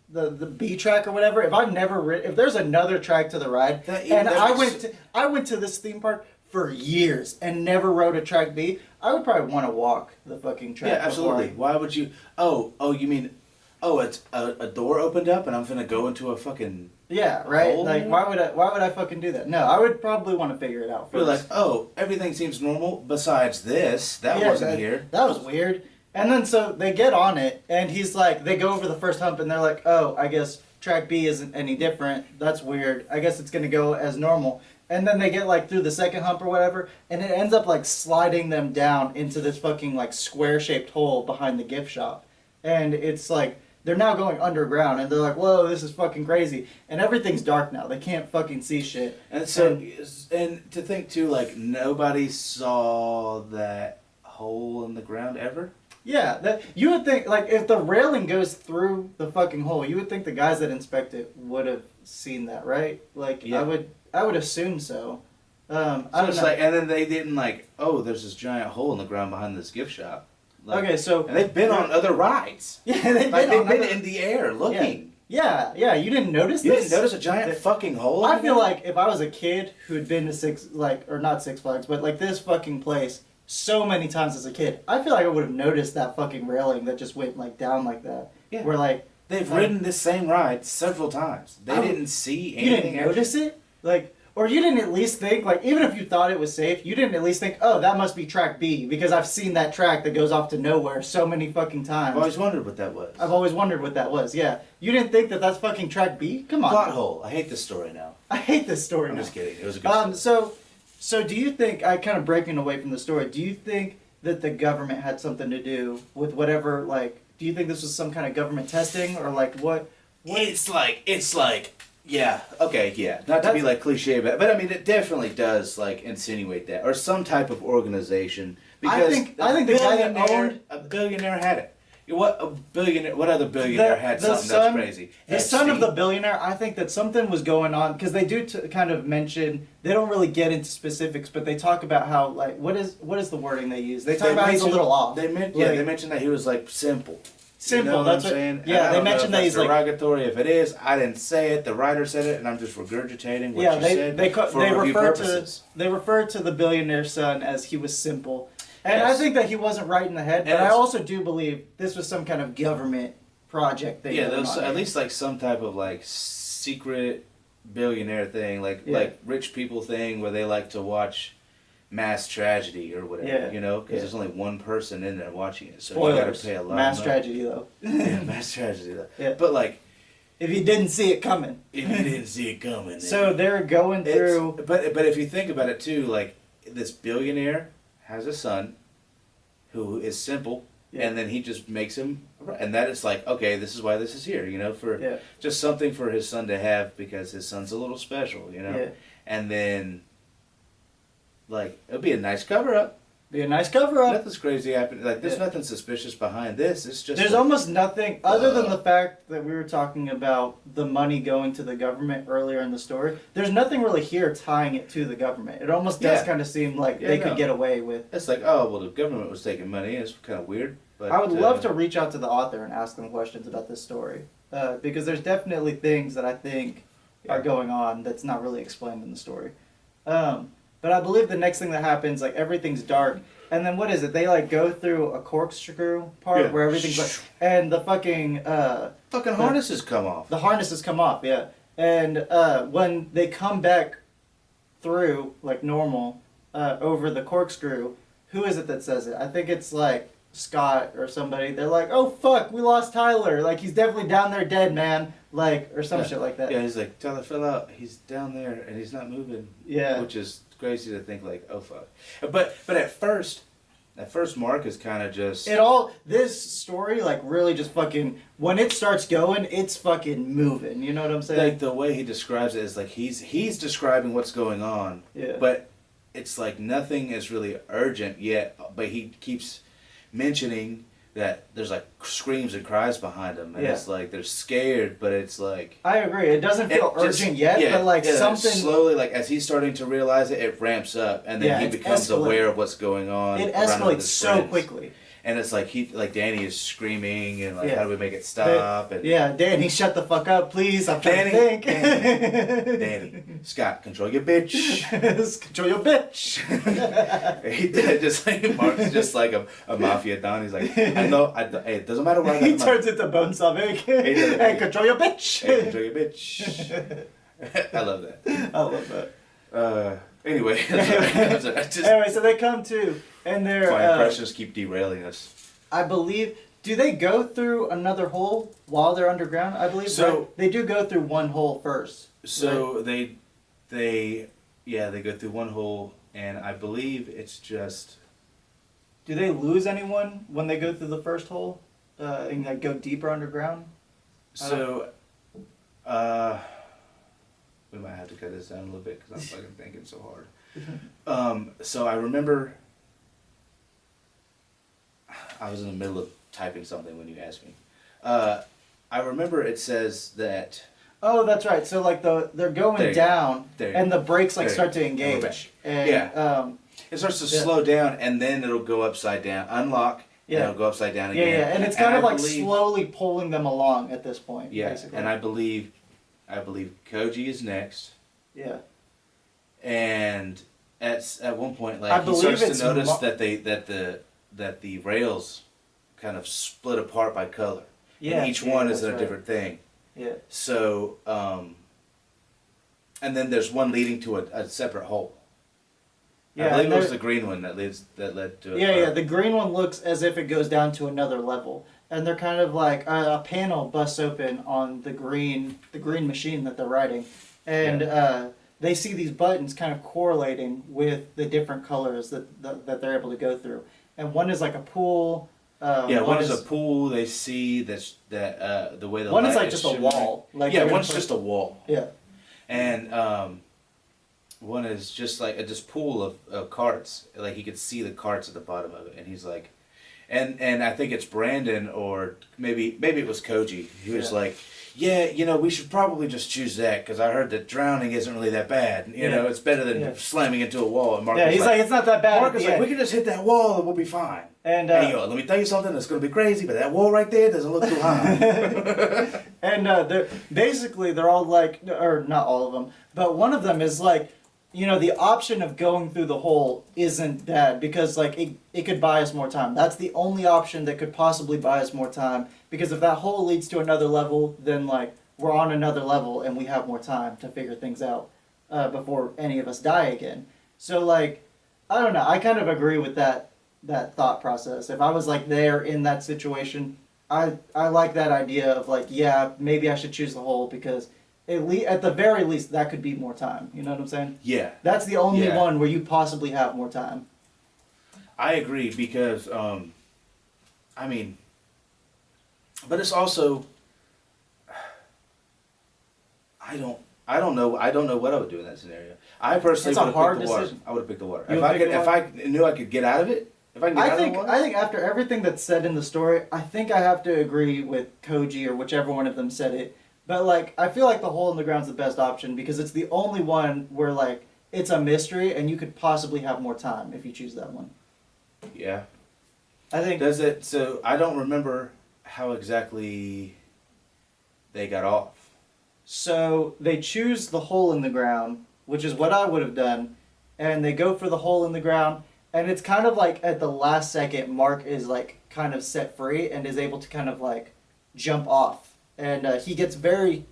the B track or whatever. If I've never if there's another track to the ride, I went to this theme park for years and never rode a track B, I would probably want to walk the fucking track. Yeah, absolutely. Why would you? Oh, you mean? Oh, it's a door opened up and I'm gonna go into a fucking. Yeah, right. Like, why would I fucking do that? No, I would probably want to figure it out first. You're like, oh, everything seems normal besides this. That wasn't here. That was weird. And then so they get on it, and he's like, they go over the first hump, and they're like, oh, I guess track B isn't any different. That's weird. I guess it's gonna go as normal. And then they get like through the second hump or whatever, and it ends up like sliding them down into this fucking like square-shaped hole behind the gift shop, and it's like. They're now going underground, and they're like, whoa, this is fucking crazy. And everything's dark now. They can't fucking see shit. And so, and to think, too, like, nobody saw that hole in the ground ever? Yeah, you would think, like, if the railing goes through the fucking hole, you would think the guys that inspect it would have seen that, right? Like, yeah. I would assume so. I don't know. Like, and then they didn't, like, oh, there's this giant hole in the ground behind this gift shop. Like, okay, so and they've been on other rides. Yeah, they've been in the air looking. Yeah. You didn't notice this? You didn't notice a giant fucking hole? I feel like if I was a kid who had been to not Six Flags, but like this fucking place so many times as a kid, I feel like I would have noticed that fucking railing that just went like down like that. Yeah. Where like they've ridden this same ride several times. They didn't see anything. You didn't notice it? Like. Or you didn't at least think, like, even if you thought it was safe, you didn't at least think, oh, that must be track B, because I've seen that track that goes off to nowhere so many fucking times. I've always wondered what that was. I've always wondered what that was, yeah. You didn't think that that's fucking track B? Come on. Plot hole. I hate this story now. I hate this story I'm now. just kidding. It was a good story. So do you think, kind of breaking away from the story, do you think that the government had something to do with whatever, like, do you think this was some kind of government testing, or like what? It's like... Yeah, okay, yeah. Not to be like cliche, but I mean it definitely does like insinuate that. Or some type of organization. Because I think the guy that owned a billionaire had it. What other billionaire had something that's crazy? The son of the billionaire, I think that something was going on, because they do kind of mention, they don't really get into specifics, but they talk about how, like, what is the wording they use? They talk about he's a little off. They mentioned that he was like simple. Simple, you know that's what I'm saying? Yeah, they mentioned that he's like derogatory. If it is, I didn't say it. The writer said it, and I'm just regurgitating what you said for review purposes. They referred to the billionaire son as he was simple, and I think that he wasn't right in the head. But I also do believe this was some kind of government project thing. Yeah, there was at least like some type of like secret billionaire thing, like rich people thing where they like to watch mass tragedy or whatever, you know, because there's only one person in there watching it, so Spoilers. you gotta pay a lot. Mass tragedy though. Yeah, mass tragedy though. Yeah. But like, if you didn't see it coming. So they're going through. But if you think about it too, like this billionaire has a son, who is simple, and then he just makes him, and that is like, okay, this is why this is here, you know, for just something for his son to have because his son's a little special, you know, and then. Like, it'll be a nice cover-up. Nothing's crazy happening. Like, there's nothing suspicious behind this. It's just... There's almost nothing, other than the fact that we were talking about the money going to the government earlier in the story. There's nothing really here tying it to the government. It almost does kind of seem like they could get away with... It's like, oh, well, the government was taking money. It's kind of weird. But I would love to reach out to the author and ask them questions about this story. Because there's definitely things that I think are going on that's not really explained in the story. But I believe the next thing that happens, like, everything's dark. And then what is it? They, like, go through a corkscrew part where everything's, like... And the fucking, harnesses come off. The harnesses come off, yeah. And when they come back through, like, normal, over the corkscrew, who is it that says it? I think it's, like, Scott or somebody. They're like, oh, fuck, we lost Tyler. Like, he's definitely down there dead, man. Like, or some shit like that. Yeah, he's like, Tyler fell out. He's down there, and he's not moving. Yeah. Which is... crazy to think like, oh fuck, but at first That first Mark is kind of just... This story, like, really just fucking... When it starts going, it's fucking moving. You know what I'm saying? Like, the way he describes it is, like, he's describing what's going on. Yeah. But it's like nothing is really urgent yet. But he keeps mentioning that there's, like, screams and cries behind them. And it's like, they're scared, but it's like... I agree. It doesn't feel urgent yet, but, like, something... Slowly, like, as he's starting to realize it, it ramps up. And then he becomes aware of what's going on. It escalates so quickly. And it's like Danny is screaming and like, how do we make it stop? And Danny, shut the fuck up, please. I'm trying to think. Danny, Scott, control your bitch. Control your bitch. He did just like Mark's just like a mafia don. He's like, I know. Hey, it doesn't matter what. He turns into Bone Savick. Hey, control your bitch. Hey, control your bitch. I love that. I love that. Anyway, anyway, so they come to, and they're... My impressions keep derailing us. I believe... Do they go through another hole while they're underground? I believe right? They do go through one hole first. So right? they go through one hole, and I believe it's just... Do they lose anyone when they go through the first hole and like go deeper underground? So, we might have to cut this down a little bit because I'm fucking thinking so hard. So I remember I was in the middle of typing something when you asked me. I remember it says that... Oh, that's right. So like they're going down and the brakes like start to engage. And, it starts to slow down and then it'll go upside down. Unlock and it'll go upside down again. Yeah, and it's kind of like slowly pulling them along at this point. Yeah, basically. And I believe Koji is next. Yeah. And at one point, like he starts to notice that the rails kind of split apart by color. Yeah. And each one is a different thing. Yeah. So, and then there's one leading to a separate hole. Yeah, I believe it was the green one that led to it. Yeah, the green one looks as if it goes down to another level. And they're kind of like a panel busts open on the green machine that they're riding, and they see these buttons kind of correlating with the different colors that they're able to go through. And one is like a pool. One is a pool. They see that the way the one light is like just a wall. Like one's just a wall. Yeah, and one is just like this pool of carts. Like he could see the carts at the bottom of it, and he's like. And I think it's Brandon or maybe it was Koji. He was like, we should probably just choose that because I heard that drowning isn't really that bad. You know, it's better than slamming into a wall. And Mark he's like, it's not that bad. Mark is like, we can just hit that wall and we'll be fine. And hey, let me tell you something that's going to be crazy, but that wall right there doesn't look too high. And they're all like, or not all of them, but one of them is like, the option of going through the hole isn't bad because like it could buy us more time. That's the only option that could possibly buy us more time because if that hole leads to another level, then like we're on another level and we have more time to figure things out before any of us die again. So like, I don't know. I kind of agree with that thought process. If I was like there in that situation, I like that idea of like, maybe I should choose the hole because at the very least, that could be more time. You know what I'm saying? Yeah. That's the only one where you possibly have more time. I agree because, but it's also, I don't know what I would do in that scenario. I personally would have picked the water. I would have picked the water. If I knew I could get out of it. I think after everything that's said in the story, I think I have to agree with Koji or whichever one of them said it. But, like, I feel like the hole in the ground's the best option because it's the only one where, like, it's a mystery and you could possibly have more time if you choose that one. Yeah. I think... So, I don't remember how exactly they got off. So, they choose the hole in the ground, which is what I would have done, and they go for the hole in the ground, and it's kind of like at the last second, Mark is, like, kind of set free and is able to kind of, like, jump off. And he gets very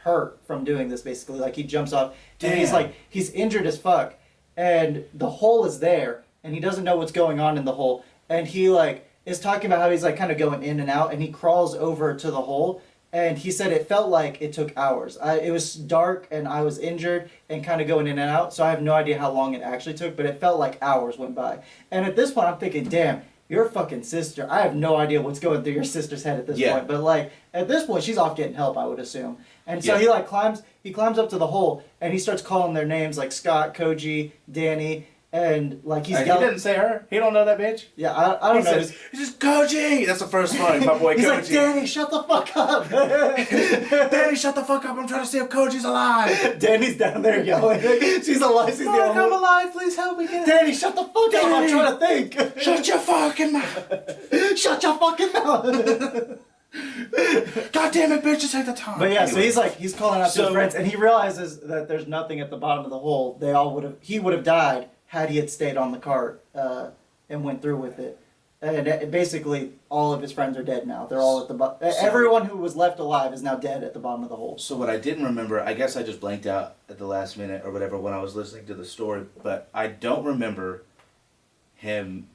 hurt from doing this, basically. Like, he jumps off, and he's injured as fuck. And the hole is there, and he doesn't know what's going on in the hole. And he, like, is talking about how he's, like, kind of going in and out, and he crawls over to the hole. And he said it felt like it took hours. It was dark and I was injured and kind of going in and out, so I have no idea how long it actually took, but it felt like hours went by. And at this point, I'm thinking, damn, your fucking sister. I have no idea what's going through your sister's head at this point, but like at this point, she's off getting help, I would assume. And so he like climbs up to the hole and he starts calling their names like Scott, Koji, Danny. And like he's he didn't say her. He don't know that bitch. Yeah, I don't know. He's just Koji. That's the first line, my boy. He's Koji. like, Danny, shut the fuck up. Danny, shut the fuck up. I'm trying to see if Koji's alive. Danny's down there yelling. She's alive. She's Mark, I'm alive. Please help me. Danny, shut the fuck up. I'm trying to think. Shut your fucking mouth. Shut your fucking mouth. God damn it, bitch! Just take the time. But yeah, so he's calling out to his friends, and he realizes that there's nothing at the bottom of the hole. He would have died had he had stayed on the cart and went through with it. And basically, all of his friends are dead now. They're all at the bottom. Everyone who was left alive is now dead at the bottom of the hole. So what I didn't remember, I guess I just blanked out at the last minute or whatever when I was listening to the story, but I don't remember him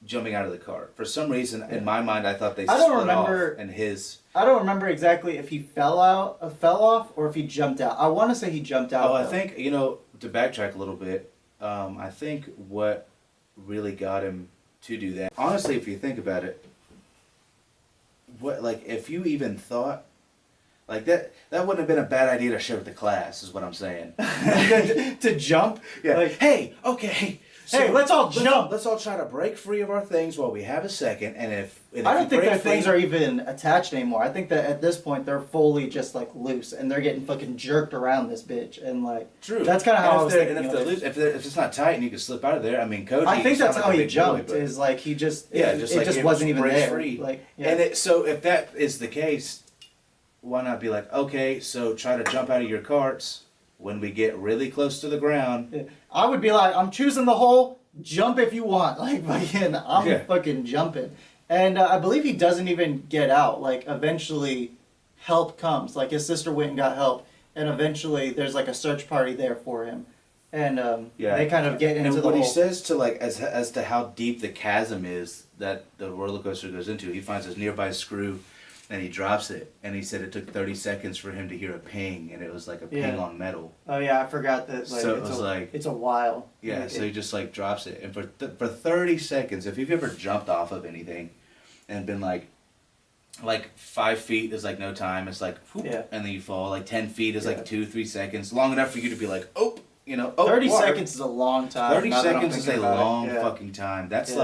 jumping out of the cart. For some reason, in my mind, I thought they split off, and his... I don't remember exactly if he fell off, or if he jumped out. I want to say he jumped out. Oh, I think, to backtrack a little bit, I think what really got him to do that, honestly, if you think about it, if you even thought, that wouldn't have been a bad idea to share with the class, is what I'm saying. To jump? Yeah. Hey, okay. So let's all jump. Let's all try to break free of our things while we have a second. And if I don't think their things are even attached anymore. I think that at this point they're fully just loose and they're getting fucking jerked around this bitch and True. That's kind of how I was thinking. And if it's not tight and you can slip out of there, I mean, Koji. I think that's how he jumped. Is he just it wasn't even there. Free. And so if that is the case, why not be like, okay, so try to jump out of your carts. When we get really close to the ground, I would be like, I'm choosing the hole. Jump if you want. I'm fucking jumping. And I believe he doesn't even get out. Eventually, help comes. His sister went and got help, and eventually there's a search party there for him, and they kind of get into the hole. And what he says to as to how deep the chasm is that the roller coaster goes into, he finds this nearby screw. And he drops it, and he said it took 30 seconds for him to hear a ping, and it was like a ping on metal. Oh yeah, I forgot that. So it was it's a while. Yeah, so he just drops it, and for 30 seconds, if you've ever jumped off of anything, and been like 5 feet is no time, it's whoop, and then you fall. 10 feet is 2-3 seconds, long enough for you to be 30 seconds is a long time. 30 seconds is a long fucking time. That's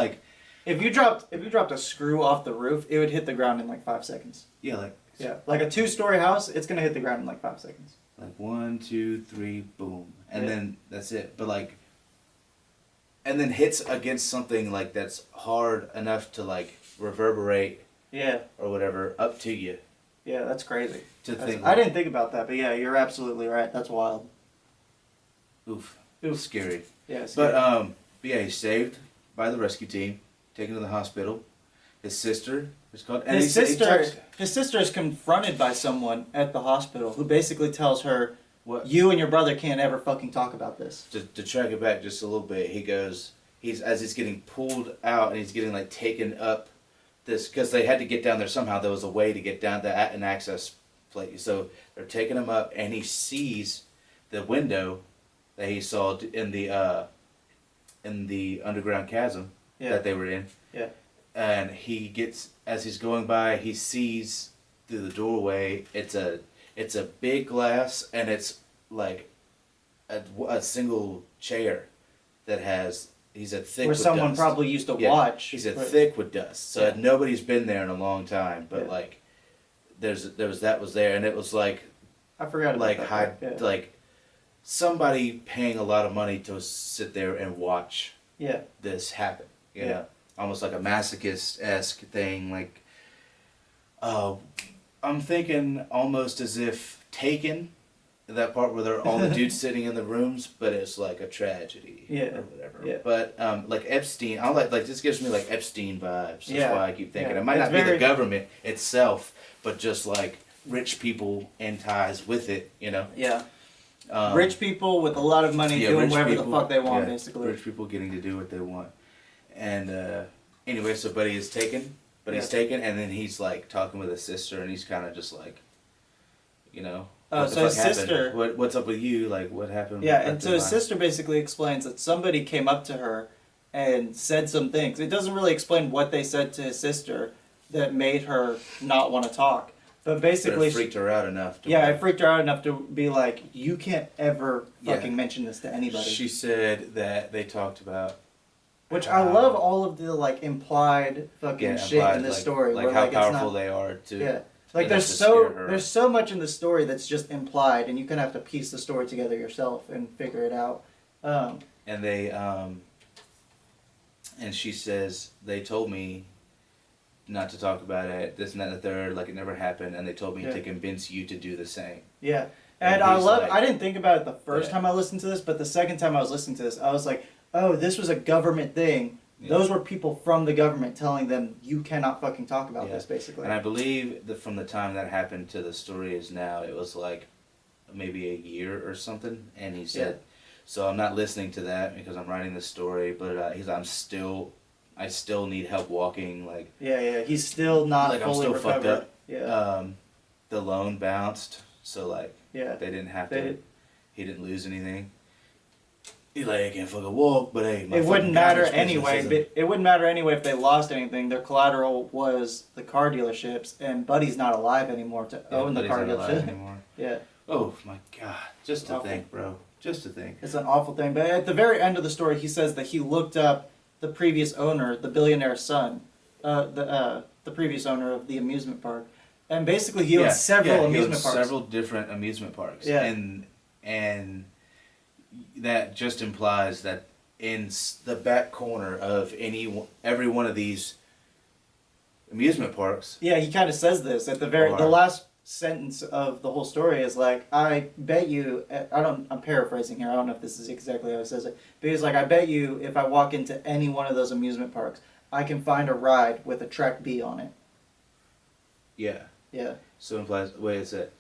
If you dropped a screw off the roof, it would hit the ground in 5 seconds. Yeah, a 2-story house, it's gonna hit the ground in 5 seconds. 1, 2, 3, boom, and then that's it. But and then hits against something that's hard enough to reverberate. Yeah. Or whatever up to you. Yeah, that's crazy. I didn't think about that, but yeah, you're absolutely right. That's wild. Oof. Scary. Yeah. Scary. But yeah, he's saved by the rescue team. Taken to the hospital. His sister is called. And his sister is confronted by someone at the hospital who basically tells her, "What? You and your brother can't ever fucking talk about this." To track it back just a little bit, he goes. As he's getting pulled out and he's getting taken up this because they had to get down there somehow. There was a way to get down to an access plate. So they're taking him up, and he sees the window that he saw in the underground chasm. That they were in. Yeah. And he gets, as he's going by, he sees through the doorway, it's a big glass, and it's a single chair that has, he said, thick with dust. Where someone probably used to watch. He said thick with dust. So nobody's been there in a long time, but that was there, and it was I forgot about that. Somebody paying a lot of money to sit there and watch this happen. You know, almost like a masochist-esque thing. I'm thinking almost as if Taken, that part where they're all the dudes sitting in the rooms, but it's a tragedy or whatever. Yeah. But Epstein, I this gives me Epstein vibes. That's why I keep thinking it might it's not be the government itself, but just rich people in ties with it. Yeah. Rich people with a lot of money doing whatever the fuck they want, basically. Rich people getting to do what they want. And anyway, so Buddy is taken but he's taken, and then he's like talking with his sister, and he's kind of just like, you know. Oh, so his sister. What's up with you? Like, what happened? Yeah, and so his sister basically explains that somebody came up to her and said some things. It doesn't really explain what they said to his sister that made her not want to talk. But basically, it freaked her out enough. It freaked her out enough to be like, you can't ever fucking mention this to anybody. She said that they talked about. Which I love all of the like implied fucking shit in this story. Like how powerful they are to. Yeah. Like there's so much in the story that's just implied, and you kind of have to piece the story together yourself and figure it out. And they and she says they told me not to talk about it, this and that and the third, like it never happened, and they told me to convince you to do the same. Yeah, and I didn't think about it the first time I listened to this, but the second time I was listening to this, I was like, oh, this was a government thing. Yeah. Those were people from the government telling them, you cannot fucking talk about this, basically. And I believe that from the time that happened to the story is now, it was like maybe a year or something. And he said, so I'm not listening to that because I'm writing this story, but he's I still need help walking. Like he's still not like fully I'm still recovered. fucked up. Yeah. The loan bounced, so like they didn't have to. He didn't lose anything. He's like, I can't fucking walk, but hey, it wouldn't matter anyway. But it wouldn't matter anyway if they lost anything. Their collateral was the car dealerships, and Buddy's not alive anymore to own the car dealership. Yeah. Oh my god! Just to think, bro. Just to think. It's an awful thing. But at the very end of the story, he says that he looked up the previous owner, the billionaire's son, the previous owner of the amusement park, and basically he owns several amusement parks. Several different amusement parks. Yeah. And that just implies that in the back corner of every one of these amusement parks. Yeah, he kind of says this at the last sentence of the whole story is like, I bet you, I'm paraphrasing here, I don't know if this is exactly how he says it, but he's like, I bet you if I walk into any one of those amusement parks, I can find a ride with a track B on it. Yeah. Yeah. So implies, wait, it's it.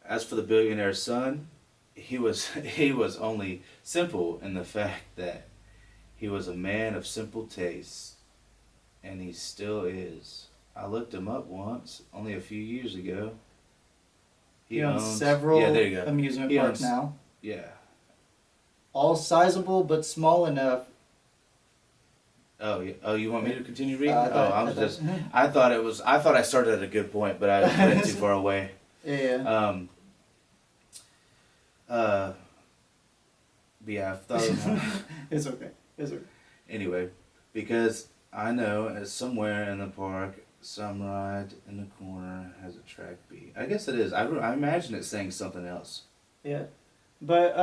As for the billionaire's son, he was only simple in the fact that he was a man of simple tastes, and he still is. I looked him up once, only a few years ago. He owns several amusement parks now. Yeah. All sizable but small enough. Oh, yeah. Oh, you want me to continue reading? I thought I started at a good point, but I went too far away. Yeah. But yeah, I thought It's okay. Anyway, because I know as somewhere in the park, some ride in the corner has a track B. I guess it is. I imagine it's saying something else. Yeah, but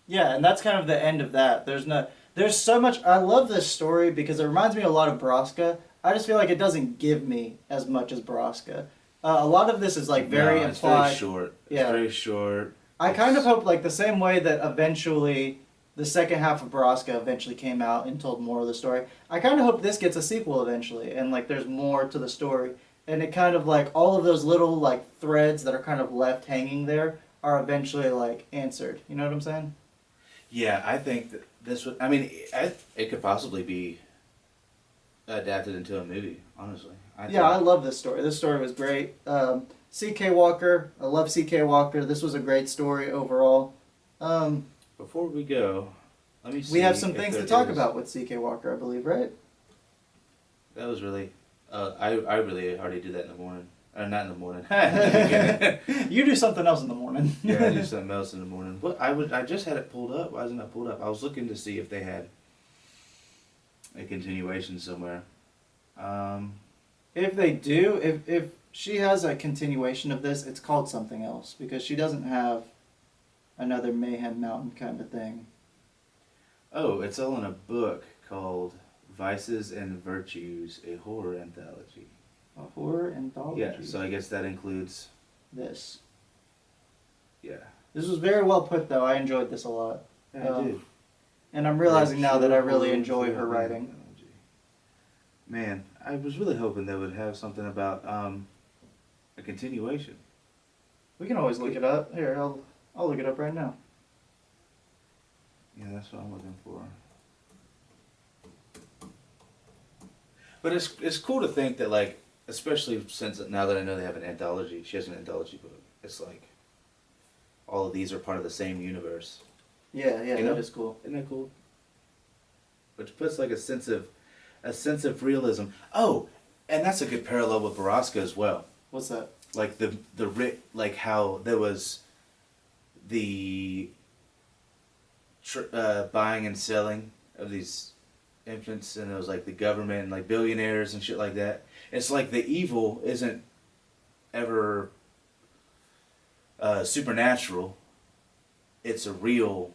yeah, and that's kind of the end of that. There's so much. I love this story because it reminds me a lot of Braska. I just feel like it doesn't give me as much as Braska. A lot of this is like very implied. It's very short. Yeah. It's very short. I kind of hope like the same way that eventually the second half of Braska eventually came out and told more of the story. I kind of hope this gets a sequel eventually, and like there's more to the story, and it kind of like all of those little like threads that are kind of left hanging there are eventually like answered. You know what I'm saying? Yeah, I think that this would. I mean, it could possibly be adapted into a movie. Honestly. I love this story. This story was great. C.K. Walker. I love C.K. Walker. This was a great story overall. Before we go, let me see. We have some things to talk about with C.K. Walker, I believe, right? That was really... I really already did that in the morning. Not in the morning. You do something else in the morning. Yeah, I do something else in the morning. What I just had it pulled up. Why isn't it pulled up? I was looking to see if they had a continuation somewhere. If they do, if she has a continuation of this, it's called something else because she doesn't have another Mayhem Mountain kind of thing. Oh, it's all in a book called Vices and Virtues, a horror anthology. A horror anthology? Yeah, so I guess that includes... this. Yeah. This was very well put, though. I enjoyed this a lot. Yeah, I did. And I'm realizing now that I really enjoy her writing. Man, I was really hoping they would have something about a continuation. We can always look it up. Here, I'll look it up right now. Yeah, that's what I'm looking for. But it's cool to think that, like, especially since now that I know they have an anthology, she has an anthology book. It's like all of these are part of the same universe. Yeah, that is cool. Isn't that cool? Which puts like a sense of realism. Oh, and that's a good parallel with Baraska as well. What's that? Like like how there was the buying and selling of these infants, and it was like the government and like billionaires and shit like that. It's like the evil isn't ever supernatural. It's a real.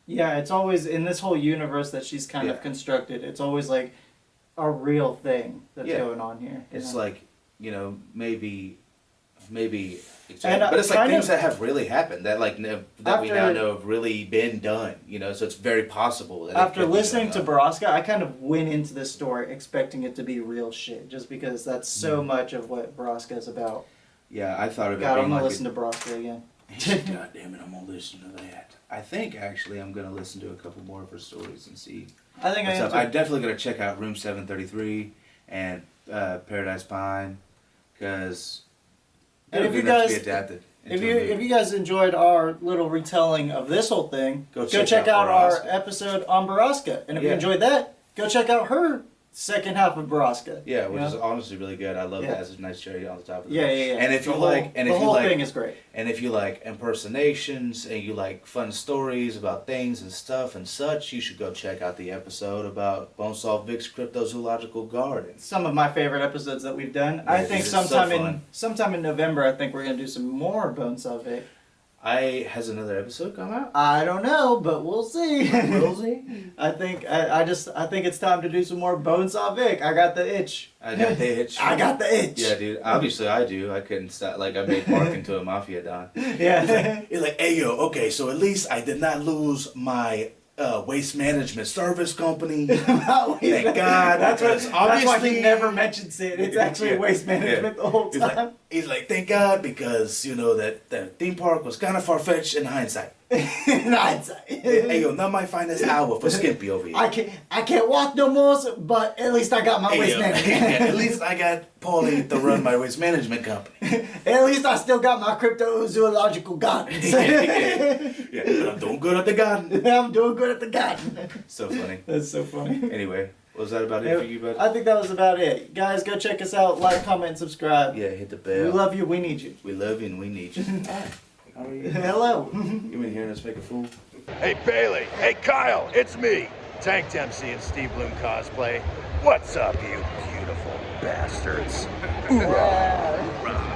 Yeah, it's always in this whole universe that she's kind of constructed. It's always like a real thing that's going on here. It's like, maybe, exactly. But it's like things that have really happened that we now know have really been done. So it's very possible. That after listening to Baraska, I kind of went into this story expecting it to be real shit, just because that's so much of what Baraska is about. Yeah, I thought of it. God, I'm gonna listen to Baraska again. God damn it, I'm gonna listen to that. I think actually I'm gonna listen to a couple more of her stories and see. I think I'm definitely gonna check out Room 733 and Paradise Pine, because if you guys enjoyed our little retelling of this whole thing, go check out our episode on Baraska. And if you enjoyed that, go check out her second half of Baraska. Yeah, which is honestly really good. I love that. It's a nice cherry on the top of the Yeah. And if the whole thing is great. And if you like impersonations and you like fun stories about things and stuff and such, you should go check out the episode about Bonesaw Vic's Cryptozoological Garden. Some of my favorite episodes that we've done. Yeah, I think sometime in November, I think we're gonna do some more Bonesaw Vic. Has another episode come out? I don't know, but we'll see. We'll see. I think it's time to do some more Bonesaw Vic. I got the itch. I got the itch. I got the itch. Yeah, dude. Obviously, I do. I couldn't stop. Like, I made Mark into a mafia don. Yeah. He's like, hey, yo, okay, so at least I did not lose my waste management service company. Thank God. That's why he never mentions it. It's actually waste management the whole time. He's like, thank God, because, that theme park was kind of far-fetched in hindsight. In hindsight. Hey, yo, not my finest hour for Skimpy over here. I can't walk no more, but at least I got my waste management. At least I got Paulie to run my waste management company. At least I still got my cryptozoological gardens. Yeah, but I'm doing good at the garden. I'm doing good at the garden. So funny. That's so funny. Anyway, was that about it for you, bud? I think that was about it. Guys, go check us out. Like, comment, and subscribe. Yeah, hit the bell. We love you. We need you. We love you and we need you. How are you? Hello. You been hearing us make a fool? Hey, Bailey. Hey, Kyle. It's me. Tank Dempsey in Steve Bloom cosplay. What's up, you beautiful bastards? Hoorah.